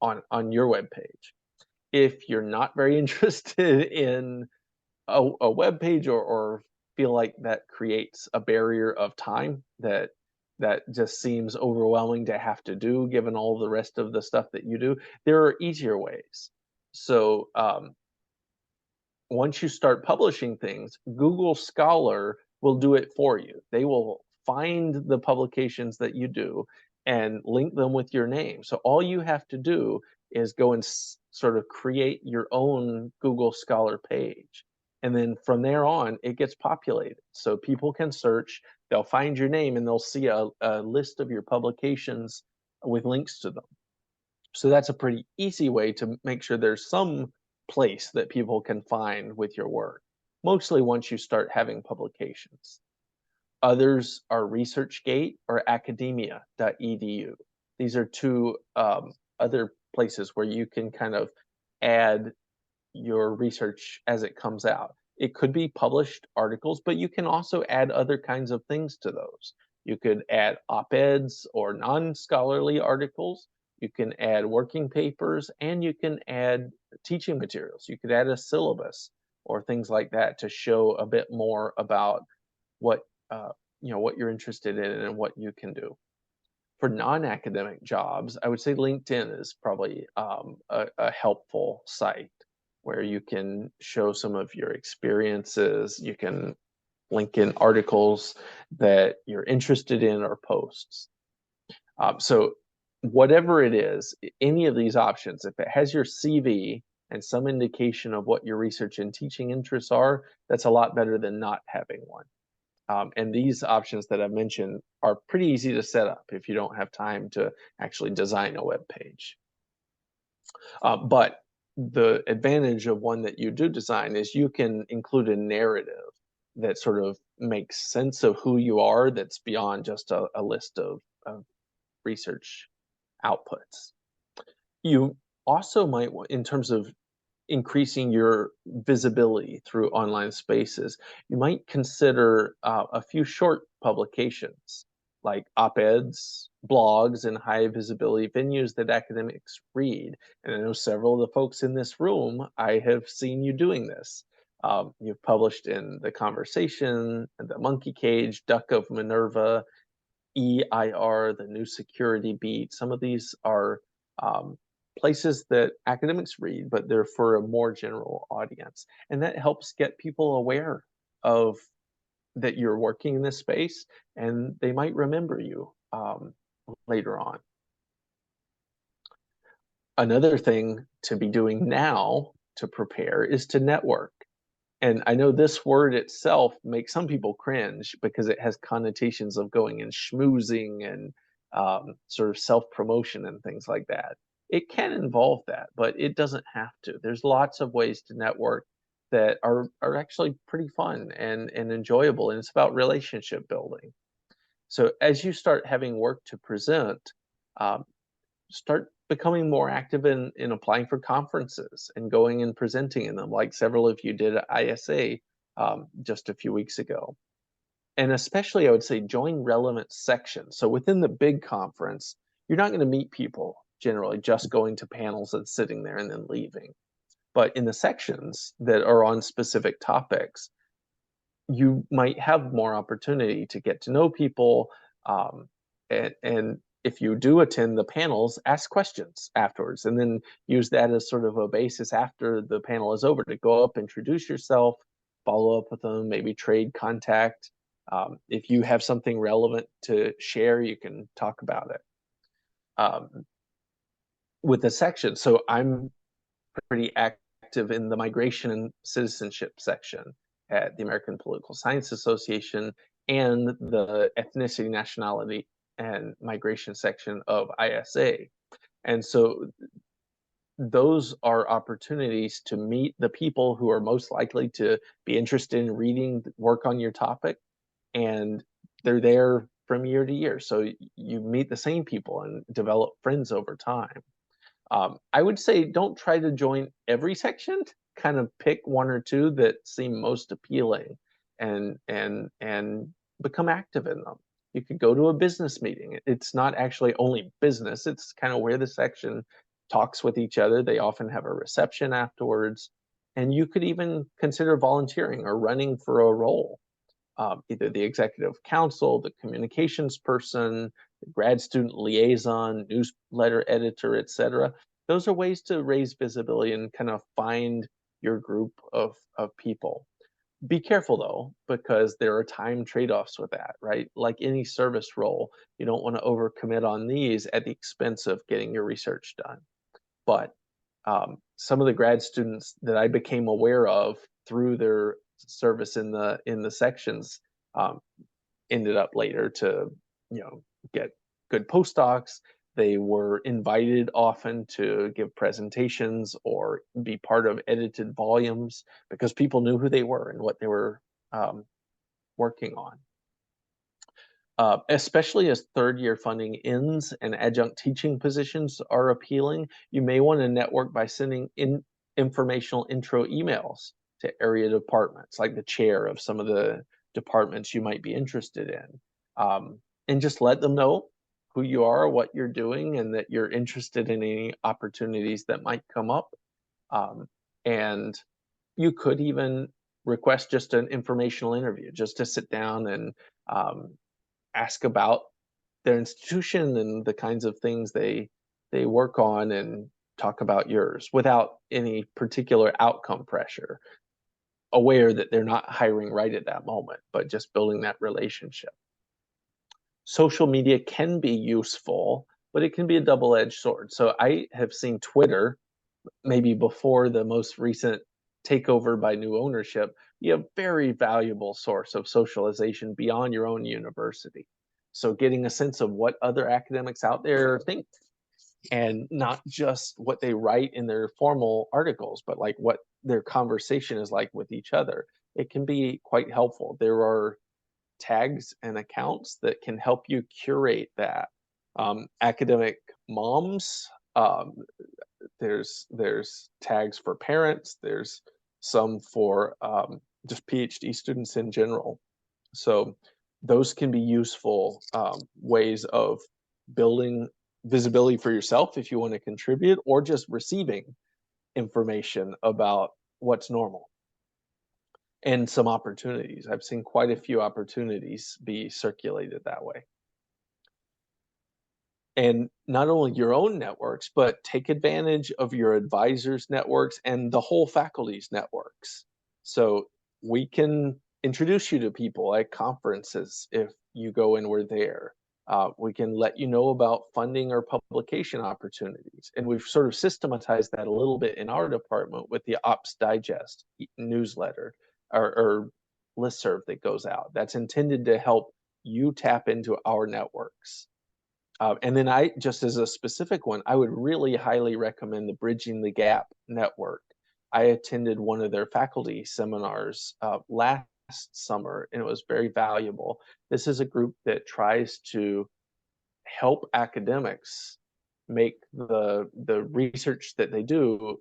on your web page. If you're not very interested in a web page or feel like that creates a barrier of time that just seems overwhelming to have to do given all the rest of the stuff that you do, there are easier ways. So once you start publishing things, Google Scholar will do it for you. They will find the publications that you do and link them with your name. So all you have to do is go and sort of create your own Google Scholar page. And then from there on, it gets populated. So people can search, they'll find your name, and they'll see a list of your publications with links to them. So that's a pretty easy way to make sure there's some place that people can find with your work, mostly once you start having publications. Others are ResearchGate or academia.edu. These are two other places where you can kind of add your research as it comes out. It could be published articles, but you can also add other kinds of things to those. You could add op-eds or non-scholarly articles. You can add working papers, and you can add teaching materials. You could add a syllabus or things like that to show a bit more about what what you're interested in and what you can do. For non-academic jobs, I would say LinkedIn is probably a helpful site where you can show some of your experiences. You can link in articles that you're interested in or posts. So whatever it is, any of these options, if it has your CV and some indication of what your research and teaching interests are, that's a lot better than not having one. And these options that I mentioned are pretty easy to set up if you don't have time to actually design a web page. But the advantage of one that you do design is you can include a narrative that sort of makes sense of who you are, that's beyond just a list of research outputs. You also might, in terms of increasing your visibility through online spaces, you might consider a few short publications like op-eds, blogs, and high visibility venues that academics read. And I know several of the folks in this room, I have seen you doing this. You've published in The Conversation, The Monkey Cage, Duck of Minerva, EIR, the New Security Beat. Some of these are places that academics read, but they're for a more general audience. And that helps get people aware of that you're working in this space, and they might remember you later on. Another thing to be doing now to prepare is to network. And I know this word itself makes some people cringe because it has connotations of going and schmoozing and sort of self-promotion and things like that. It can involve that, but it doesn't have to. There's lots of ways to network that are actually pretty fun and enjoyable, and it's about relationship building. So as you start having work to present, start becoming more active in applying for conferences and going and presenting in them, like several of you did at ISA just a few weeks ago. And especially, I would say, join relevant sections. So within the big conference, you're not going to meet people generally just going to panels and sitting there and then leaving. But in the sections that are on specific topics, you might have more opportunity to get to know people. And if you do attend the panels, ask questions afterwards, and then use that as sort of a basis after the panel is over to go up, introduce yourself, follow up with them, maybe trade contact. If you have something relevant to share, you can talk about it. With the section, so I'm pretty active in the migration and citizenship section at the American Political Science Association and the ethnicity, nationality, and migration section of ISA. And so those are opportunities to meet the people who are most likely to be interested in reading work on your topic, and they're there from year to year. So you meet the same people and develop friends over time. I would say don't try to join every section. Kind of pick one or two that seem most appealing, and become active in them. You could go to a business meeting. It's not actually only business. It's kind of where the section talks with each other. They often have a reception afterwards, and you could even consider volunteering or running for a role. Either the executive council, the communications person, the grad student liaison, newsletter editor, etc. Those are ways to raise visibility and kind of find your group of people. Be careful though, because there are time trade-offs with that, right? Like any service role, you don't want to overcommit on these at the expense of getting your research done. But some of the grad students that I became aware of through their service in the sections ended up later to get good postdocs. They were invited often to give presentations or be part of edited volumes because people knew who they were and what they were working on. Especially as third-year funding ends and adjunct teaching positions are appealing, you may want to network by sending in informational intro emails to area departments, like the chair of some of the departments you might be interested in, and just let them know who you are, what you're doing, and that you're interested in any opportunities that might come up. And you could even request just an informational interview, just to sit down and ask about their institution and the kinds of things they work on, and talk about yours without any particular outcome pressure, aware that they're not hiring right at that moment, but just building that relationship. Social media can be useful, but it can be a double-edged sword. So I have seen Twitter, maybe before the most recent takeover by new ownership, be a very valuable source of socialization beyond your own university. So getting a sense of what other academics out there think, and not just what they write in their formal articles, but like what their conversation is like with each other. It can be quite helpful. There are tags and accounts that can help you curate that. Academic moms, there's tags for parents, there's some for just PhD students in general. So those can be useful ways of building visibility for yourself if you want to contribute, or just receiving information about what's normal and some opportunities. I've seen quite a few opportunities be circulated that way. And not only your own networks, but take advantage of your advisors' networks and the whole faculty's networks. So we can introduce you to people at conferences if you go and we're there. We can let you know about funding or publication opportunities. And we've sort of systematized that a little bit in our department with the Ops Digest newsletter or listserv that goes out. That's intended to help you tap into our networks. And then I, just as a specific one, I would really highly recommend the Bridging the Gap network. I attended one of their faculty seminars last summer, and it was very valuable. This is a group that tries to help academics make the research that they do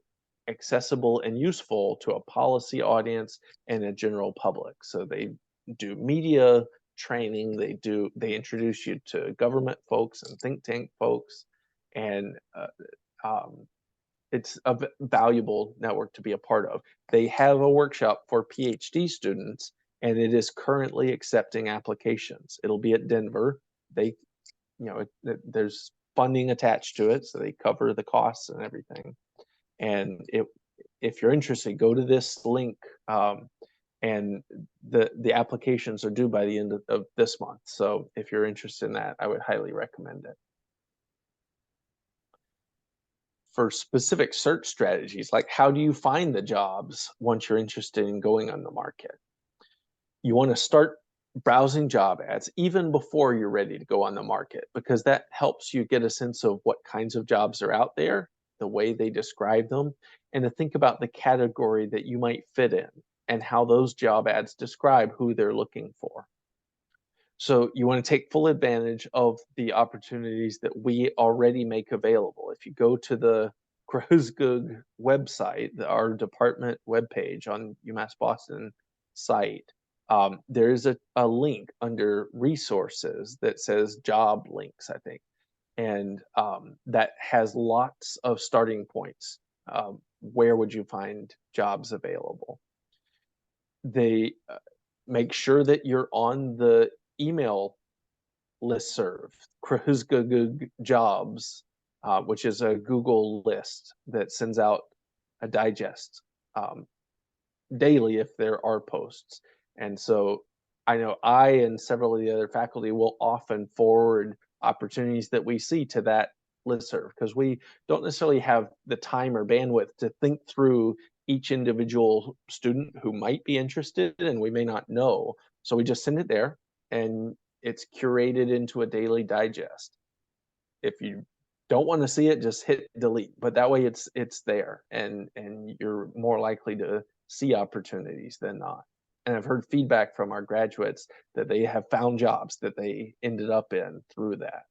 accessible and useful to a policy audience and a general public. So they do media training, they introduce you to government folks and think tank folks, and it's a valuable network to be a part of. They have a workshop for PhD students, and it is currently accepting applications. It'll be at Denver. They, there's funding attached to it, so they cover the costs and everything. And if you're interested, go to this link, and the applications are due by the end of this month. So if you're interested in that, I would highly recommend it. For specific search strategies, like how do you find the jobs once you're interested in going on the market? You want to start browsing job ads even before you're ready to go on the market, because that helps you get a sense of what kinds of jobs are out there, the way they describe them, and to think about the category that you might fit in and how those job ads describe who they're looking for. So you want to take full advantage of the opportunities that we already make available. If you go to the Cruzgug website, our department webpage on UMass Boston site, there is a link under resources that says job links, I think. And that has lots of starting points. Where would you find jobs available? They make sure that you're on the email listserv, Cruzgug Jobs, which is a Google list that sends out a digest daily if there are posts. And so I know I and several of the other faculty will often forward opportunities that we see to that listserv, because we don't necessarily have the time or bandwidth to think through each individual student who might be interested, and we may not know. So we just send it there, and it's curated into a daily digest. If you don't want to see it, just hit delete, but that way it's there, and you're more likely to see opportunities than not. And I've heard feedback from our graduates that they have found jobs that they ended up in through that.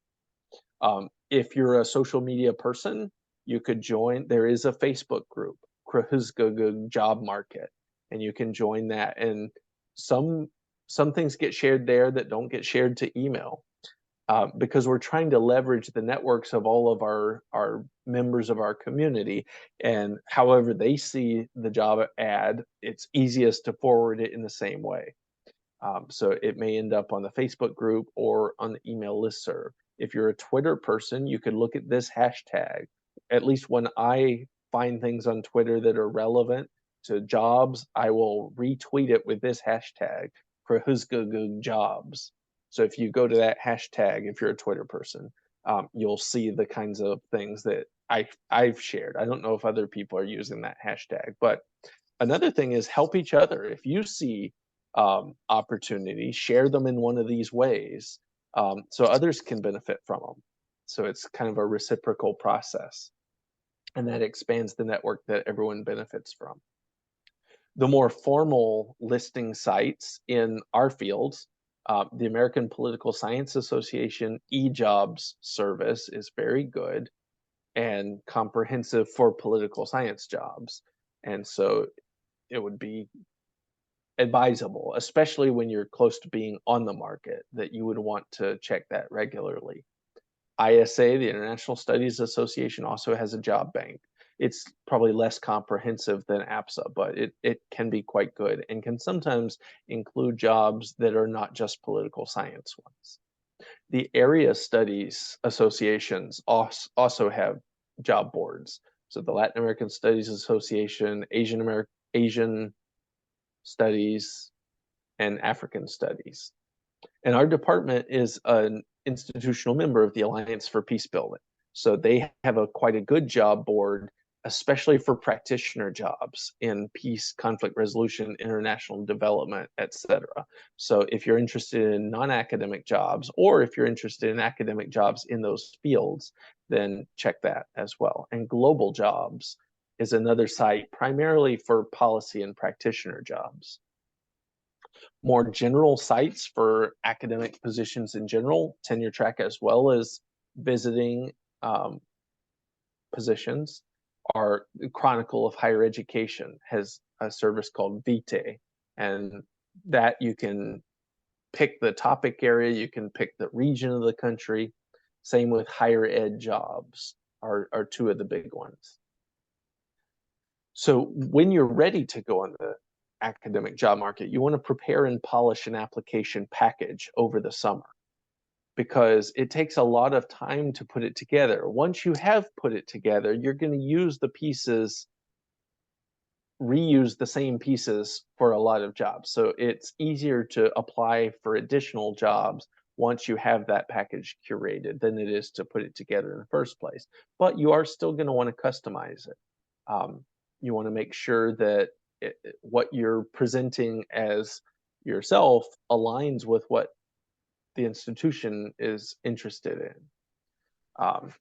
If you're a social media person, you could join. There is a Facebook group, Cruzgug Job Market, and you can join that. And some things get shared there that don't get shared to email, because we're trying to leverage the networks of all of our members of our community. And however they see the job ad, it's easiest to forward it in the same way. So it may end up on the Facebook group or on the email listserv. If you're a Twitter person, you could look at this hashtag. At least when I find things on Twitter that are relevant to jobs, I will retweet it with this hashtag, Cruzgug Jobs. So if you go to that hashtag, if you're a Twitter person, you'll see the kinds of things that I've shared. I don't know if other people are using that hashtag, but another thing is help each other. If you see opportunities, share them in one of these ways, so others can benefit from them. So it's kind of a reciprocal process, and that expands the network that everyone benefits from. The more formal listing sites in our fields, the American Political Science Association eJobs service is very good and comprehensive for political science jobs. And so it would be advisable, especially when you're close to being on the market, that you would want to check that regularly. ISA, the International Studies Association, also has a job bank. It's probably less comprehensive than APSA, but it can be quite good and can sometimes include jobs that are not just political science ones. The area studies associations also have job boards. So the Latin American Studies Association, Asian Studies, and African Studies. And our department is an institutional member of the Alliance for Peace Building. So they have quite a good job board, especially for practitioner jobs in peace, conflict resolution, international development, etc. So if you're interested in non-academic jobs, or if you're interested in academic jobs in those fields, then check that as well. And Global Jobs is another site primarily for policy and practitioner jobs. More general sites for academic positions in general, tenure track as well as visiting positions, Our Chronicle of Higher Education has a service called Vitae, and that you can pick the topic area, you can pick the region of the country. Same with higher ed jobs are two of the big ones. So when you're ready to go on the academic job market, you want to prepare and polish an application package over the summer, because it takes a lot of time to put it together. Once you have put it together, you're going to use the pieces, reuse the same pieces for a lot of jobs. So it's easier to apply for additional jobs once you have that package curated than it is to put it together in the first place. But you are still going to want to customize it. You want to make sure that what you're presenting as yourself aligns with what the institution is interested in,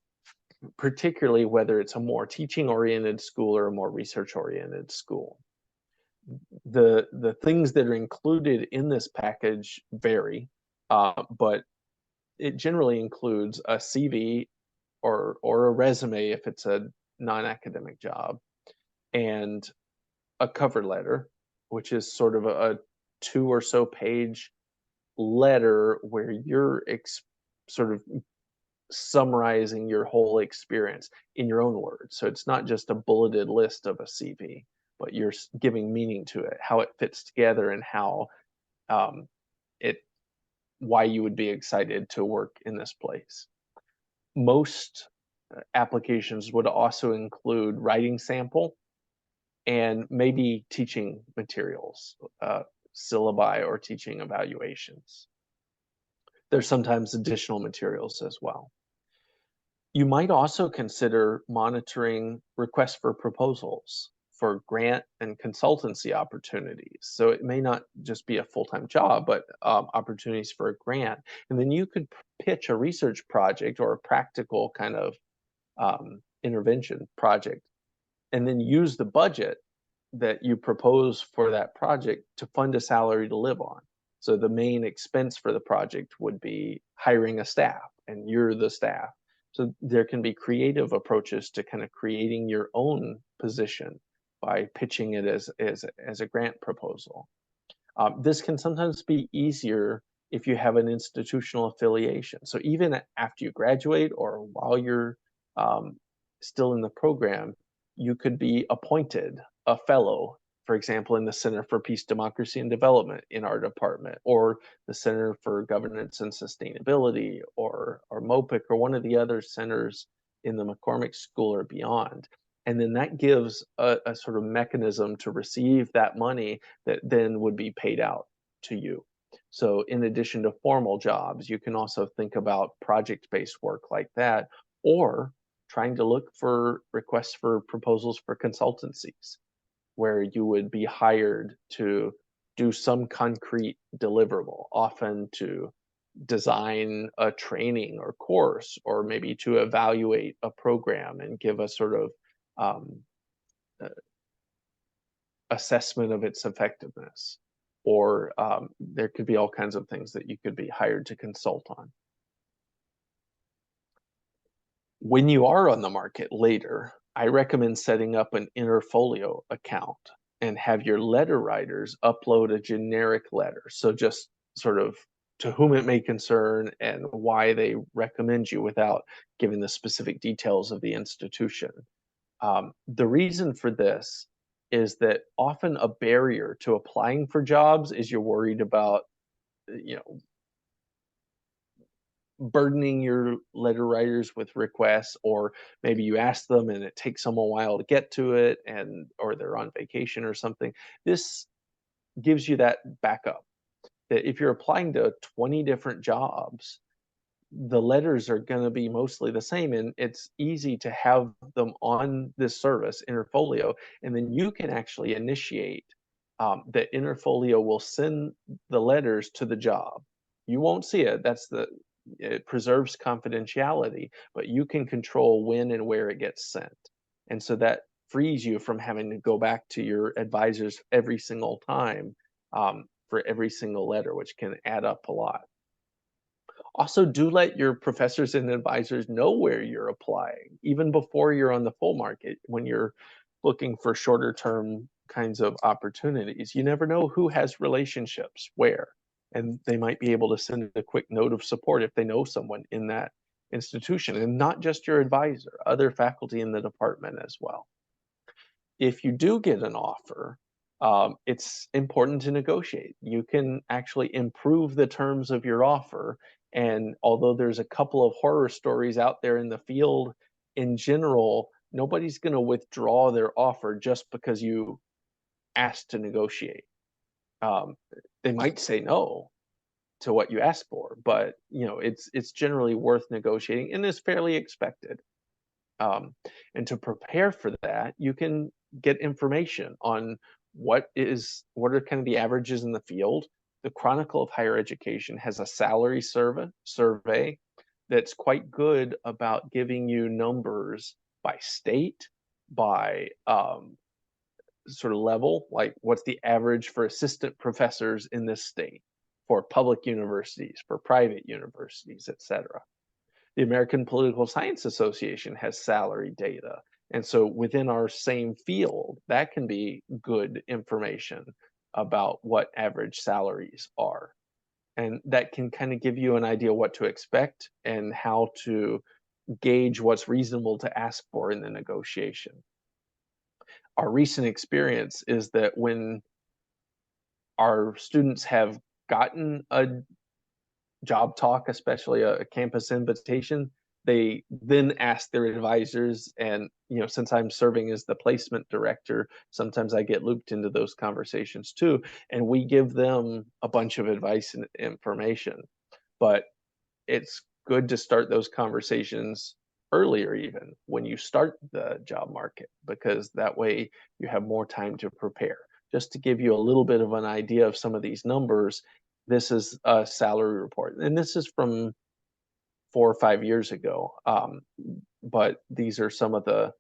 particularly whether it's a more teaching-oriented school or a more research-oriented school. The things that are included in this package vary, but it generally includes a CV or a resume if it's a non-academic job, and a cover letter, which is sort of a 2 or so page letter where you're sort of summarizing your whole experience in your own words. So it's not just a bulleted list of a CV, but you're giving meaning to it, how it fits together, and how why you would be excited to work in this place. Most applications would also include writing sample and maybe teaching materials, syllabi or teaching evaluations. There's sometimes additional materials as well. You might also consider monitoring requests for proposals for grant and consultancy opportunities. So it may not just be a full-time job, but opportunities for a grant. And then you could pitch a research project or a practical kind of intervention project, and then use the budget that you propose for that project to fund a salary to live on. So the main expense for the project would be hiring a staff, and you're the staff. So there can be creative approaches to kind of creating your own position by pitching it as a grant proposal. This can sometimes be easier if you have an institutional affiliation. So even after you graduate or while you're still in the program, you could be appointed a fellow, for example, in the Center for Peace, Democracy, and Development in our department, or the Center for Governance and Sustainability, or MOPIC, or one of the other centers in the McCormick School or beyond. And then that gives a sort of mechanism to receive that money that then would be paid out to you. So in addition to formal jobs, you can also think about project-based work like that, or trying to look for requests for proposals for consultancies, where you would be hired to do some concrete deliverable, often to design a training or course, or maybe to evaluate a program and give a sort of assessment of its effectiveness. Or there could be all kinds of things that you could be hired to consult on. When you are on the market later, I recommend setting up an Interfolio account and have your letter writers upload a generic letter. So just sort of to whom it may concern and why they recommend you without giving the specific details of the institution. The reason for this is that often a barrier to applying for jobs is you're worried about, burdening your letter writers with requests, or maybe you ask them and it takes them a while to get to it, or they're on vacation or something. This gives you that backup, that if you're applying to 20 different jobs, the letters are going to be mostly the same, and it's easy to have them on this service, Interfolio, and then you can actually initiate that Interfolio will send the letters to the job. You won't see it. It preserves confidentiality, but you can control when and where it gets sent. And so that frees you from having to go back to your advisors every single time for every single letter, which can add up a lot. Also, do let your professors and advisors know where you're applying, even before you're on the full market, when you're looking for shorter term kinds of opportunities. You never know who has relationships where, and they might be able to send a quick note of support if they know someone in that institution, and not just your advisor, other faculty in the department as well. If you do get an offer, it's important to negotiate. You can actually improve the terms of your offer. And although there's a couple of horror stories out there in the field, in general, nobody's going to withdraw their offer just because you asked to negotiate. They might say no to what you asked for, but it's generally worth negotiating and is fairly expected. And to prepare for that, you can get information on what are kind of the averages in the field. The Chronicle of Higher Education has a salary survey that's quite good about giving you numbers by state, by sort of level, like what's the average for assistant professors in this state, for public universities, for private universities, etc. The American Political Science Association has salary data. And so within our same field, that can be good information about what average salaries are. And that can kind of give you an idea what to expect and how to gauge what's reasonable to ask for in the negotiation. Our recent experience is that when our students have gotten a job talk, especially a campus invitation, they then ask their advisors. And since I'm serving as the placement director, sometimes I get looped into those conversations too, and we give them a bunch of advice and information. But it's good to start those conversations earlier, even when you start the job market, because that way you have more time to prepare. Just to give you a little bit of an idea of some of these numbers, this is a salary report, and this is from 4 or 5 years ago. But these are some of the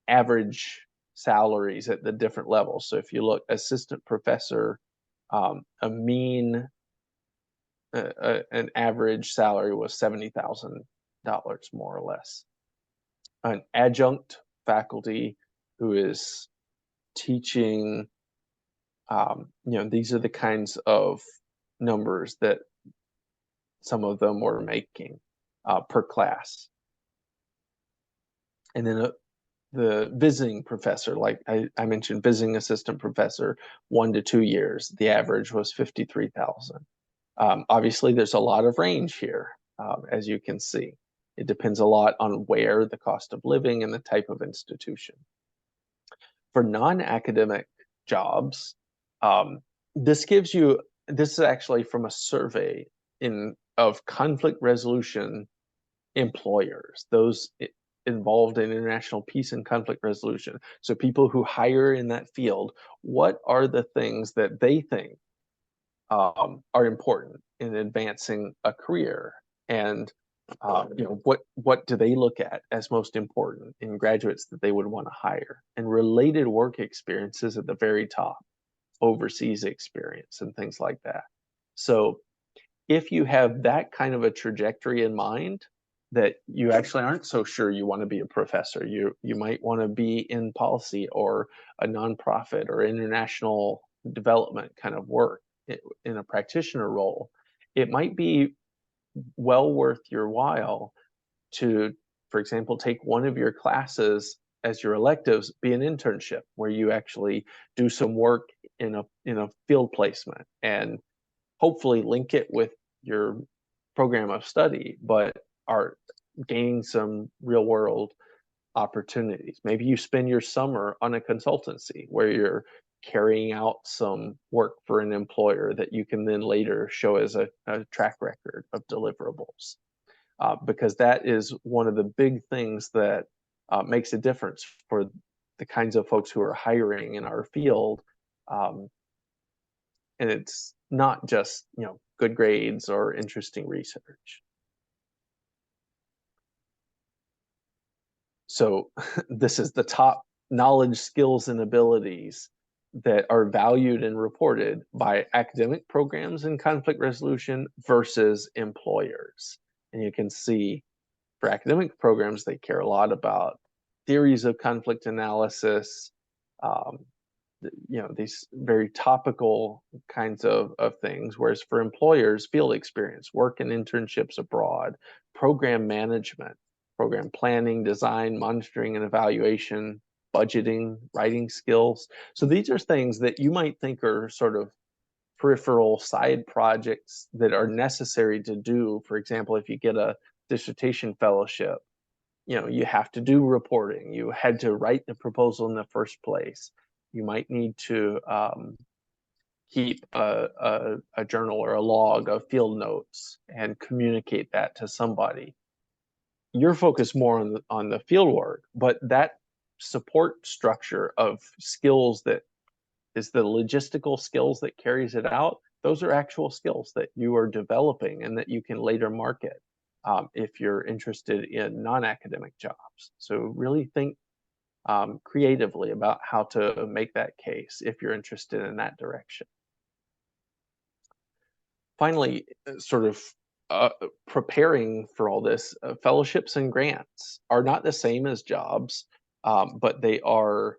average salaries at the different levels. So if you look, assistant professor, a mean, an average salary was $70,000, more or less. An adjunct faculty who is teaching, these are the kinds of numbers that some of them were making per class. And then the visiting professor, like I mentioned, visiting assistant professor, 1 to 2 years, the average was 53,000. Obviously, there's a lot of range here, as you can see. It depends a lot on where, the cost of living, and the type of institution. For non-academic jobs, this is actually from a survey of conflict resolution employers, those involved in international peace and conflict resolution. So people who hire in that field, what are the things that they think are important in advancing a career? And what do they look at as most important in graduates that they would want to hire? And related work experiences at the very top, overseas experience and things like that. So if you have that kind of a trajectory in mind, that you actually aren't so sure you want to be a professor, you might want to be in policy or a nonprofit or international development kind of work in a practitioner role, it might be well worth your while to, for example, take one of your classes as your electives, be an internship where you actually do some work in a field placement, and hopefully link it with your program of study, but are gaining some real world opportunities. Maybe you spend your summer on a consultancy where you're carrying out some work for an employer that you can then later show as a track record of deliverables. Because that is one of the big things that makes a difference for the kinds of folks who are hiring in our field. And it's not just good grades or interesting research. So this is the top knowledge, skills, and abilities that are valued and reported by academic programs in conflict resolution versus employers. And you can see for academic programs, they care a lot about theories of conflict analysis, um, these very topical kinds of things. Whereas for employers, field experience, work and internships abroad, program management, program planning, design, monitoring and evaluation, budgeting, writing skills. So these are things that you might think are sort of peripheral side projects that are necessary to do. For example, if you get a dissertation fellowship, you have to do reporting. You had to write the proposal in the first place. You might need to keep a journal or a log of field notes and communicate that to somebody. You're focused more on the field work, but that support structure of skills that is the logistical skills that carries it out. Those are actual skills that you are developing and that you can later market if you're interested in non-academic jobs. So really think creatively about how to make that case if you're interested in that direction. Finally, sort of preparing for all this, fellowships and grants are not the same as jobs, but they are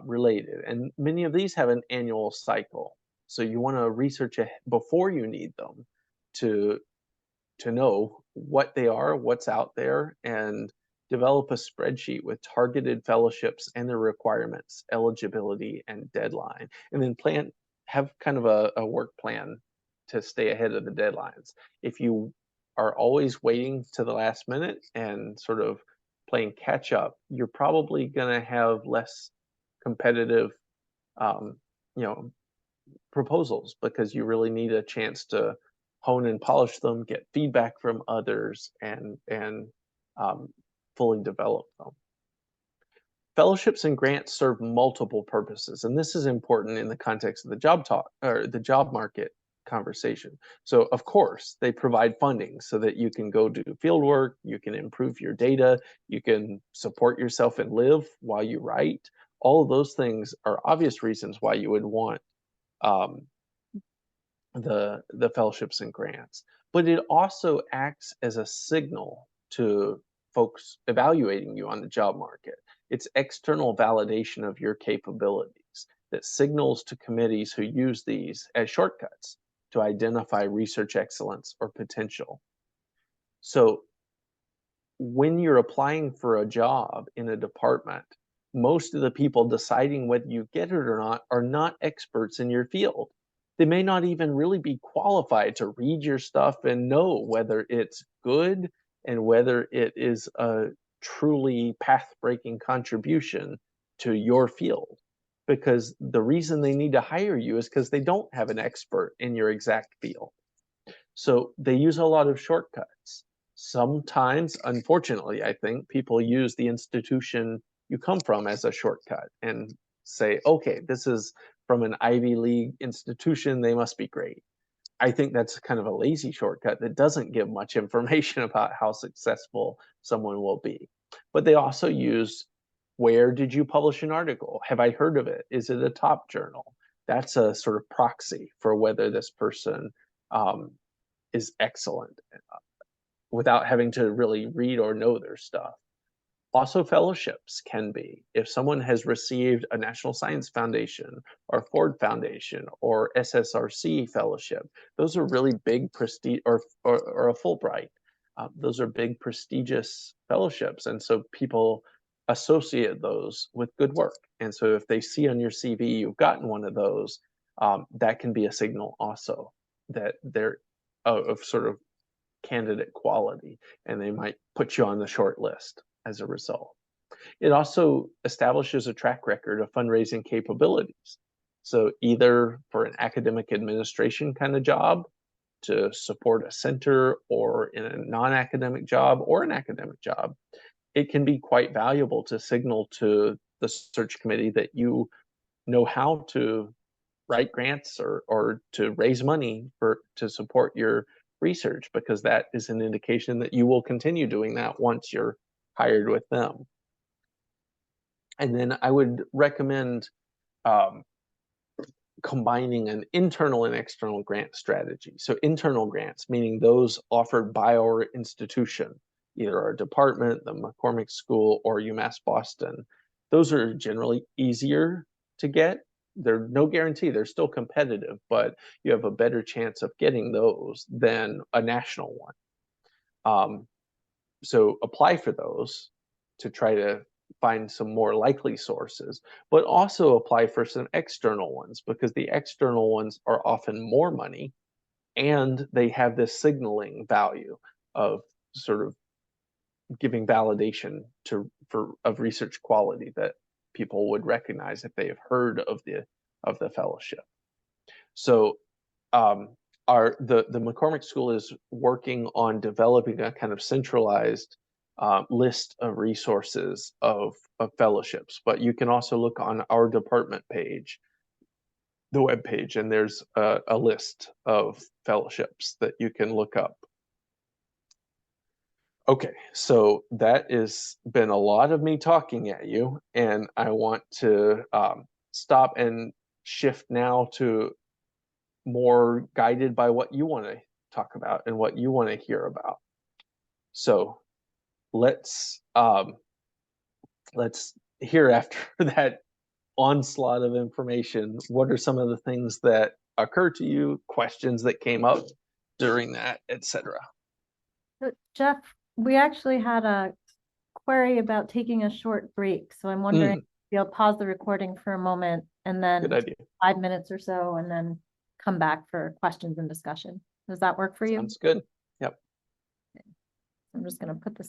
related. And many of these have an annual cycle. So you want to research before you need them to know what they are, what's out there, and develop a spreadsheet with targeted fellowships and their requirements, eligibility, and deadline. And then have kind of a work plan to stay ahead of the deadlines. If you are always waiting to the last minute and sort of playing catch up, you're probably going to have less competitive, proposals, because you really need a chance to hone and polish them, get feedback from others, and fully develop them. Fellowships and grants serve multiple purposes, and this is important in the context of the job talk or the job market conversation. So of course, they provide funding so that you can go do field work, you can improve your data, you can support yourself and live while you write. All of those things are obvious reasons why you would want the fellowships and grants. But it also acts as a signal to folks evaluating you on the job market. It's external validation of your capabilities that signals to committees who use these as shortcuts to identify research excellence or potential. So when you're applying for a job in a department, most of the people deciding whether you get it or not are not experts in your field. They may not even really be qualified to read your stuff and know whether it's good and whether it is a truly path-breaking contribution to your field. Because the reason they need to hire you is because they don't have an expert in your exact field. So they use a lot of shortcuts. Sometimes, unfortunately, I think people use the institution you come from as a shortcut and say, okay, this is from an Ivy League institution, they must be great. I think that's kind of a lazy shortcut that doesn't give much information about how successful someone will be. But they also use, where did you publish an article? Have I heard of it? Is it a top journal? That's a sort of proxy for whether this person is excellent without having to really read or know their stuff. Also, fellowships can be. If someone has received a National Science Foundation or Ford Foundation or SSRC fellowship, those are really big prestige, or a Fulbright. Those are big prestigious fellowships. And so people associate those with good work. And so if they see on your CV you've gotten one of those, that can be a signal also that they're of sort of candidate quality, and they might put you on the short list as a result. It also establishes a track record of fundraising capabilities. So either for an academic administration kind of job to support a center, or in a non-academic job or an academic job, it can be quite valuable to signal to the search committee that you know how to write grants or to raise money to support your research, because that is an indication that you will continue doing that once you're hired with them. And then I would recommend combining an internal and external grant strategy. So internal grants, meaning those offered by our institution, either our department, the McCormick School, or UMass Boston. Those are generally easier to get. They're no guarantee, they're still competitive, but you have a better chance of getting those than a national one. So apply for those to try to find some more likely sources, but also apply for some external ones, because the external ones are often more money and they have this signaling value of sort of giving validation of research quality that people would recognize if they have heard of the fellowship. So the McCormick School is working on developing a kind of centralized list of resources of fellowships, but you can also look on our department page, the web page, and there's a list of fellowships that you can look up. Okay, so that has been a lot of me talking at you, and I want to stop and shift now to more guided by what you want to talk about and what you want to hear about. So let's hear, after that onslaught of information, what are some of the things that occur to you, questions that came up during that, etc. Jeff, we actually had a query about taking a short break. So I'm wondering if you'll pause the recording for a moment and then Good idea. 5 minutes or so, and then come back for questions and discussion. Does that work for you? Sounds good. Yep. I'm just going to put this on.